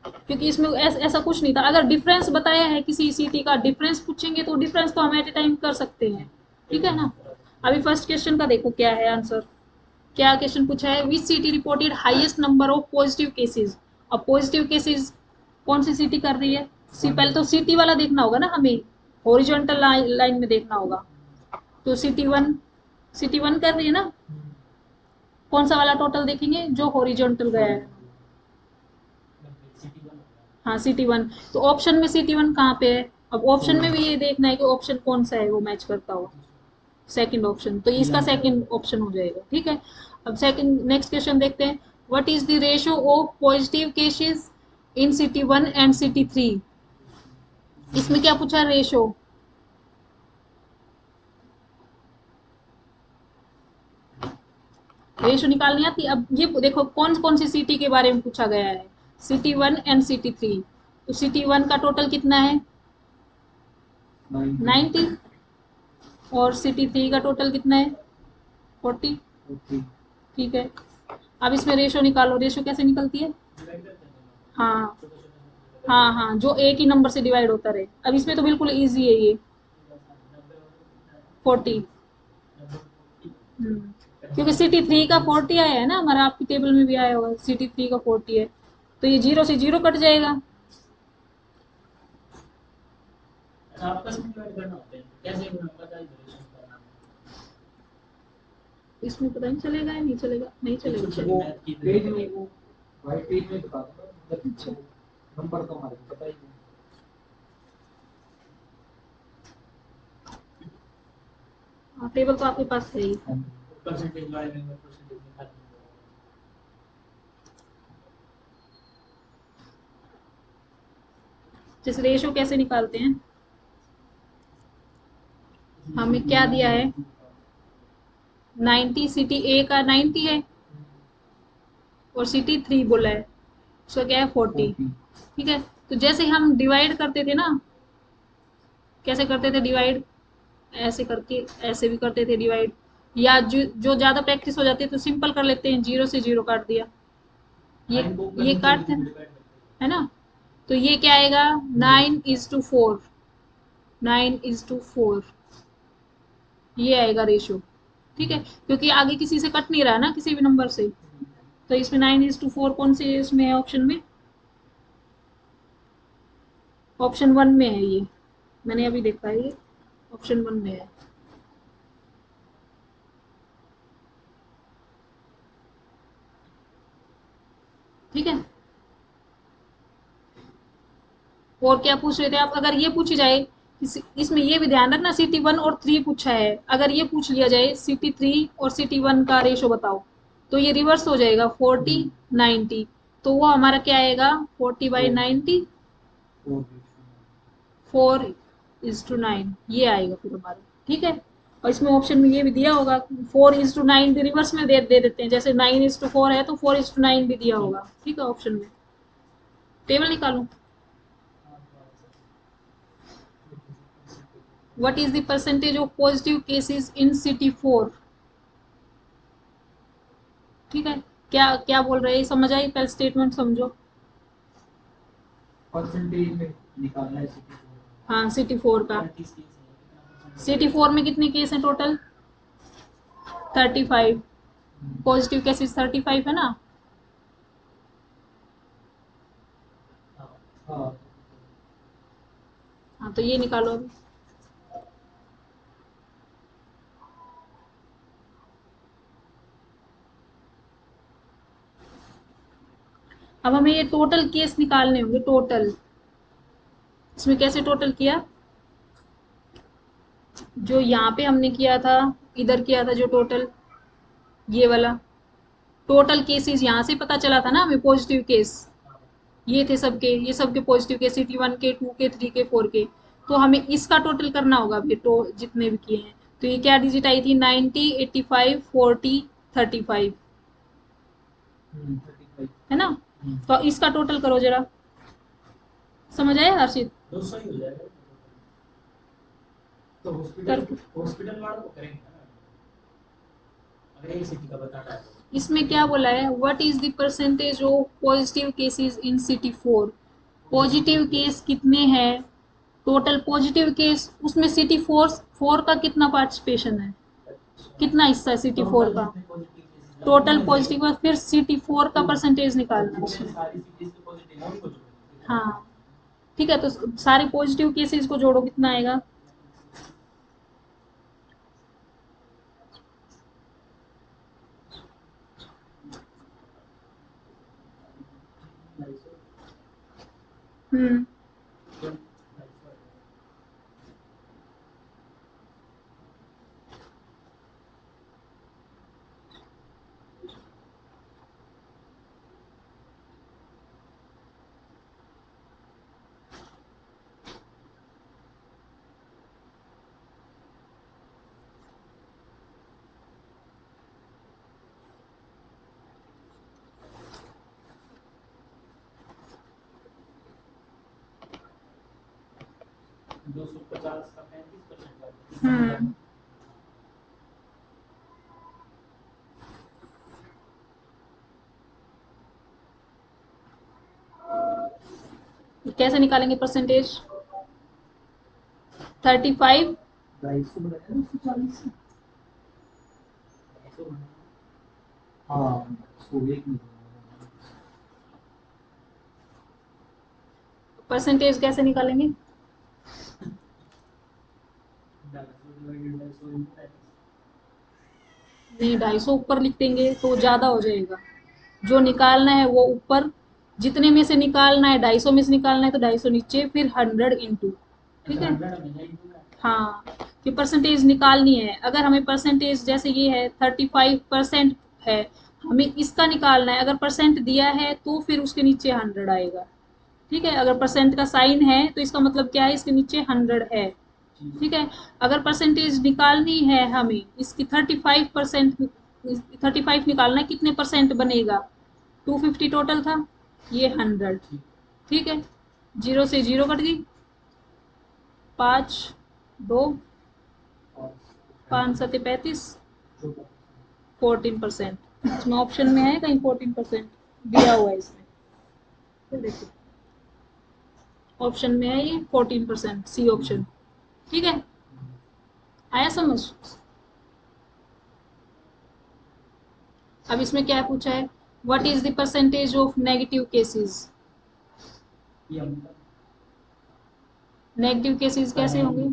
क्योंकि इसमें ऐसा कुछ नहीं था। अगर डिफरेंस बताया है किसी सिटी का, डिफरेंस पूछेंगे तो डिफरेंस तो हम एट ए टाइम कर सकते हैं, ठीक है ना। अभी फर्स्ट क्वेश्चन का देखो क्या है आंसर। क्या क्वेश्चन पूछा है, which city reported highest number of positive cases. अब पॉजिटिव केसेस कौन सी सिटी कर रही है, पहले तो सिटी वाला देखना होगा ना हमें, हॉरिजॉन्टल लाइन में देखना होगा। तो सिटी वन कर रही है ना, कौन सा वाला टोटल देखेंगे जो हॉरिजॉन्टल गया है। City one. हाँ सिटी वन, तो ऑप्शन में सिटी वन कहाँ पे है। अब ऑप्शन में भी ये देखना है कि ऑप्शन कौन सा है वो मैच करता हो, सेकंड ऑप्शन, तो इसका सेकंड ऑप्शन हो जाएगा, ठीक है। अब सेकंड नेक्स्ट क्वेश्चन देखते हैं, what is the ratio of positive cases in city one and city three. इसमें क्या पूछा, रेशियो। रेशियो निकालनी आती। अब ये देखो कौन कौन सी सिटी के बारे में पूछा गया है, city one and city three. तो सिटी वन का टोटल कितना है 90, और सिटी थ्री का टोटल कितना है 40, ठीक है। अब इसमें रेशियो निकालो, रेशियो कैसे निकलती है। हाँ हाँ हाँ, जो एक ही नंबर से डिवाइड होता रहे। अब इसमें तो बिल्कुल इजी है ये 40। क्योंकि सिटी थ्री का 40 आया है ना हमारा, आपकी टेबल में भी आया होगा सिटी थ्री का 40 है, तो ये जीरो से जीरो कट जाएगा। आपस में डिवाइड करना होता है, कैसे पता है रिलेशन करना? इसमें पता नहीं चलेगा या नहीं चलेगा, नहीं चलेगा चलिए, वो मैथ की पेज में वो वाइट पेज में बता दो, मतलब अच्छा। नंबर तो हमारे को पता ही नहीं। टेबल तो आपके पास है ही। परसेंटेज वाले में परसेंटेज निकाल लेंगे। जैसे रेशो कैसे निकालते हैं, हमें क्या दिया है 90, सिटी ए का 90 है और सिटी 3 बोला है, उसका क्या है 40। ठीक है, तो जैसे हम डिवाइड करते थे ना, कैसे करते थे डिवाइड, ऐसे करके ऐसे भी करते थे डिवाइड, या जो ज्यादा प्रैक्टिस हो जाती है तो सिंपल कर लेते हैं, 0 से 0 काट दिया, ये काट है ना, तो ये क्या आएगा 9:4, 9:4 ये आएगा रेशियो। ठीक है, क्योंकि आगे किसी से कट नहीं रहा ना, किसी भी नंबर से, तो इसमें 9:4 कौन से इसमें है ऑप्शन में, ऑप्शन 1 में है ये, मैंने अभी देखा है ये ऑप्शन 1 में है। ठीक है, और क्या पूछ रहे थे आप, अगर ये पूछी जाए, इसमें ये भी ध्यान रखना सिटी 1 और 3 पूछा है, अगर ये पूछ लिया जाए सिटी 3 और सिटी 1 का रेशो बताओ, तो ये रिवर्स हो जाएगा 40:90, तो वो हमारा क्या आएगा 40/90, 4:9 ये आएगा फिर हमारा। ठीक है, और इसमें ऑप्शन में ये भी दिया होगा 4:9 भी रिवर्स में दे देते हैं, जैसे 9:4 है तो 4:9 भी दिया होगा। ठीक है, ऑप्शन में टेबल निकालू, what is the percentage of positive cases in city 4। ठीक है, क्या क्या बोल रहे हैं, समझ आई, पहले स्टेटमेंट समझो। परसेंटेज में निकालना है सिटी को। हाँ सिटी 4 का, सिटी 4 में कितने केस हैं टोटल 35, पॉजिटिव केसेस 35 है ना। हाँ हाँ तो ये निकालो अभी, अब हमें ये टोटल केस निकालने होंगे, टोटल, इसमें कैसे टोटल किया, जो यहाँ पे हमने किया था, इधर किया था जो टोटल, ये वाला टोटल केसेस यहाँ से पता चला था ना हमें पॉजिटिव केस, ये थे सबके, ये सबके पॉजिटिव के, सिटी 1 के 2 के 3 के 4 के, तो हमें इसका टोटल करना होगा अभी, तो जितने भी किए हैं, तो ये क्या डिजिट आई थी 90, 85, 40, 35 है ना, तो इसका टोटल करो जरा, समझ आया हर्षित, 200 ही हो जाएगा। तो कर, हॉस्पिटल वालों को करेंगे ना, अगर एक सिटी का बताना है। इसमें क्या बोला है, what is the percentage of positive cases in city 4, positive case कितने हैं, टोटल पॉजिटिव केस, उसमें सिटी 4 का कितना पार्टिसिपेशन है, कितना हिस्सा है सिटी 4 का, टोटल पॉजिटिव का, फिर सिटी 4 का परसेंटेज निकालना है उसमें। सारी सिटीज के पॉजिटिव होंगे कुछ। हाँ ठीक है, तो सारे पॉजिटिव केसेस को जोड़ो, कितना आएगा, हम्म, दो सौ पचास का 35%। हम्म, कैसे निकालेंगे परसेंटेज, 35, 250 बनाया ना 140 से। हाँ 101 में परसेंटेज कैसे निकालेंगे, नहीं, 250 ऊपर लिख देंगे तो ज़्यादा हो जाएगा। जो निकालना है वो ऊपर, जितने में से निकालना है 250 में से निकालना है तो 250 नीचे, फिर 100 इंटू। ठीक है, हाँ, कि परसेंटेज निकालनी है। अगर हमें परसेंटेज जैसे ये है 35% है, हमें इसका निकालना है। अगर परसेंट दिया है तो फिर उसके नीचे 100 आएगा। ठीक है, अगर परसेंट का साइन है तो इसका मतलब क्या है, इसके नीचे 100 है। ठीक है, अगर परसेंटेज निकालनी है हमें इसकी 35%, 35 निकालना है, कितने परसेंट बनेगा, 250 टोटल था, ये 100। ठीक है, 0 से 0 कट गई, 5 2 5 7 35, 14%। इसमें ऑप्शन में है कहीं 14% दिया हुआ है इसमें, तो देखो ऑप्शन में है ये 14%, सी ऑप्शन। ठीक है, आया समझ। अब इसमें क्या पूछा है, what is the percentage of negative cases. Negative cases कैसे होंगे,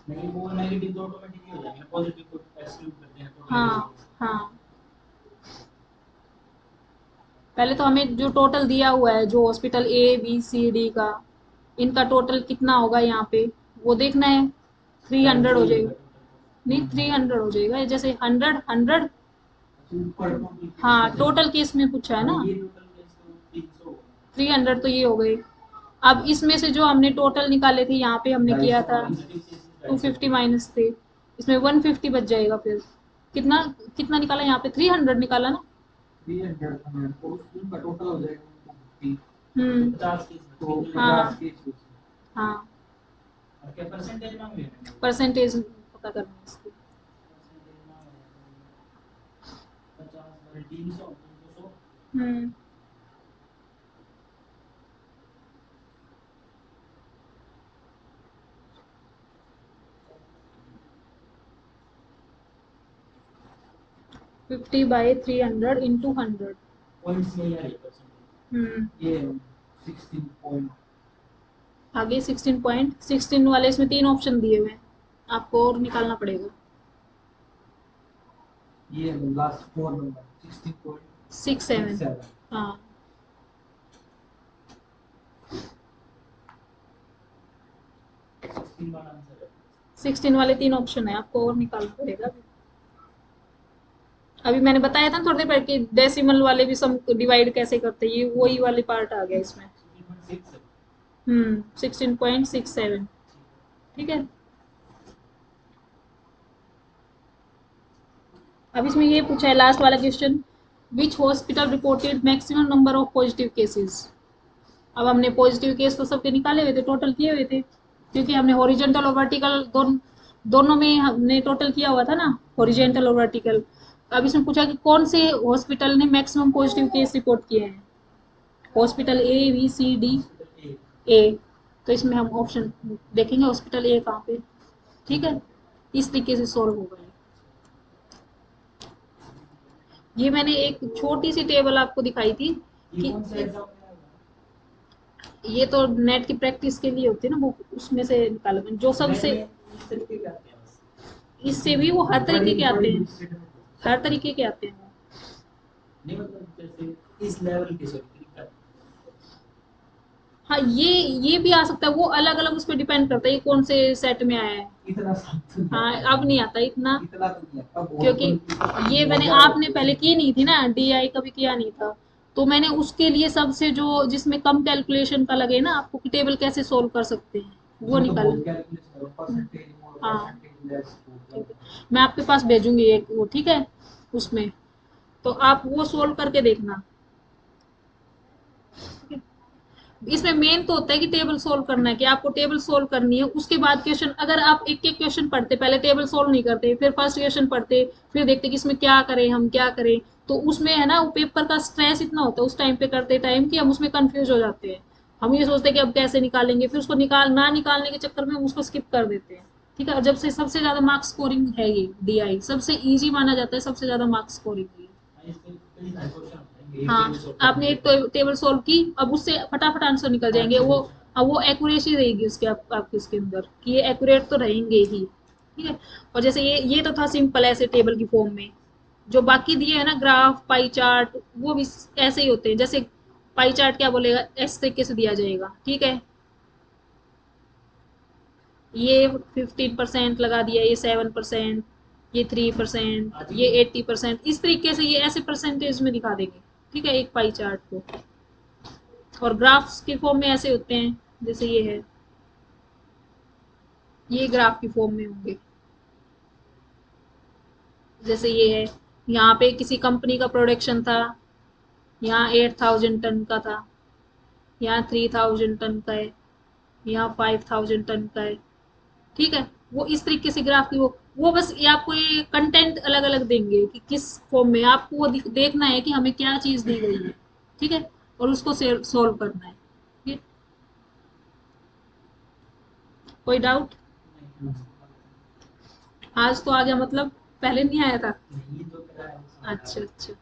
नहीं वो नेगेटिव तो ऑटोमेटिकली हो जाएंगे, पॉजिटिव को एक्सक्लूड करते हैं तो हाँ हाँ, पहले तो हमें जो टोटल दिया हुआ है, जो hospital A B C D का, इनका टोटल कितना होगा यहाँ पे वो देखना है। 300 हो जाएगा, नहीं 300 हो जाएगा, जैसे 100 100। हाँ, टोटल केस में पूछा है ना, 300 तो ये हो गए। अब इसमें से जो हमने टोटल निकाले थे, यहाँ पे हमने किया था 250 माइनस थे, इसमें 150 बच जाएगा। फिर कितना कितना निकाला यहाँ पे, 300 निकाला ना। 300 उनका टोटल हो जाएगा 50। हम्म, 50 तो हाँ 50 केस हाँ, और क्या परसेंटेज मांग रहे हैं, परसेंटेज पता करना है इसकी। 50 300 300 हम्म, फिफ्टी बाई 300 इंटू 100। पॉइंट्स में ही आ रही है परसेंटेज। ये 16 पॉइंट आगे 16 वाले इसमें 3 ऑप्शन दिए हुए हैं, आपको और निकालना पड़ेगा। ये लास्ट 4 नंबर 6 7, 16.67। हाँ 16 वाला आंसर है। 16 वाले 3 ऑप्शन है, आपको और निकालना पड़ेगा। अभी मैंने बताया था थोड़ी देर पहले कि डेसिमल वाले भी सम डिवाइड कैसे करते हैं, ये वही वाले पार्ट आ गया इसमें। 16.6 16.67। ठीक है, अब इसमें ये पूछा है लास्ट वाला question, which hospital reported maximum number of positive cases. अब हमने पॉजिटिव केस तो सबके निकाले हुए थे, टोटल किए हुए थे, क्योंकि हमने हॉरिजेंटल और वर्टिकल दोनों में हमने टोटल किया हुआ था ना, हॉरिजेंटल और वर्टिकल। अब इसमें पूछा कि कौन से हॉस्पिटल ने मैक्सिमम पॉजिटिव केस रिपोर्ट किए हैं, hospital A B C D. Hospital A. A, तो इसमें हम ऑप्शन देखेंगे हॉस्पिटल ए कहाँ पे। ठीक है, इस तरीके से सॉल्व होगा ये मैंने एक छोटी सी टेबल आपको दिखाई थी ये कि कौन सा एग्जाम में आएगा, ये तो नेट की प्रैक्टिस के लिए होती है ना, वो उसमें से निकाला मैंने जो सबसे। इस तरीके के आते हैं बस। इससे भी वो हर तरीके के आते हैं, हर तरीके के आते हैं। नहीं मतलब जैसे इस लेवल के सॉरी तरीका। हाँ, ये भी आ सकता है, वो अलग अलग उस पर डिपेंड करता है ये कौन से सेट में आया है। इतना सब हाँ, अब नहीं आता इतना, इतना तो नहीं आता क्योंकि ये मैंने आपने पहले की नहीं थी ना, डीआई कभी किया नहीं था, तो मैंने उसके लिए सबसे जो जिसमें कम कैलकुलेशन का लगे ना आपको कि टेबल कैसे सोल्व कर सकते हैं वो निकाला। परसेंटेज मोर हाँ, परसेंटेज लेस ठीक है, मैं आपके पास भेजूंगी एक वो, ठीक है, उसमें तो आप वो सोल्व करके देखना। इसमें मेन तो होता है कि टेबल सोल्व करना है, कि आपको टेबल सोल्व करनी है, उसके बाद क्वेश्चन, अगर आप एक एक क्वेश्चन पढ़ते, पहले टेबल सोल्व नहीं करते, फिर फर्स्ट क्वेश्चन पढ़ते, फिर देखते कि इसमें क्या करें, हम क्या करें, तो उसमें है ना वो पेपर का स्ट्रेस इतना होता है उस टाइम पे करते टाइम कि हम उसमें कंफ्यूज हो जाते हैं। हम ये सोचते हैं कि अब कैसे निकालेंगे, फिर उसको निकालने के चक्कर में हम उसको स्किप कर देते हैं। ठीक है, जब से सबसे ज्यादा मार्क्स स्कोरिंग है ये डीआई, सबसे इजी माना जाता है, सबसे ज्यादा मार्क्स स्कोरिंग है। इसके कई सारे क्वेश्चन होते हैं, ये हाँ, टेबल सॉल्व आपने एक तो टेबल सोल्व की, अब उससे फटाफट आंसर निकल जाएंगे वो। अब वो एक्यूरेसी रहेगी उसके आपके उसके अंदर कि ये एक्यूरेट तो रहेंगे ही, ठीक है। और जैसे ये तो था सिंपल ऐसे टेबल की फॉर्म में। जो बाकी दिए है ना ग्राफ पाई चार्ट, वो भी ऐसे ही होते हैं। जैसे पाई चार्ट क्या बोलेगा, इस तरीके से दिया जाएगा, ठीक है। ये 15% लगा दिया, ये 7%, ये 3%, ये 80%, इस तरीके से ये ऐसे परसेंटेज में दिखा देंगे, ठीक है, एक पाई चार्ट को। और ग्राफ्स के फॉर्म में ऐसे होते हैं, जैसे ये है, ये ग्राफ की फॉर्म में होंगे। जैसे ये है, यहाँ पे किसी कंपनी का प्रोडक्शन था, यहाँ 8,000 टन का था, यहाँ 3,000 टन का है, यहाँ 5,000 टन का है, ठीक है। वो इस तरीके से ग्राफ की वो बस ये आपको ये कंटेंट अलग अलग देंगे कि किस फॉर्म में आपको वो देखना है कि हमें क्या चीज दी गई है, ठीक है, और उसको सोल्व करना है, ठीक है। कोई डाउट? नहीं, आज तो आ गया मतलब, पहले नहीं आया था? नहीं तो क्या है, अच्छा अच्छा।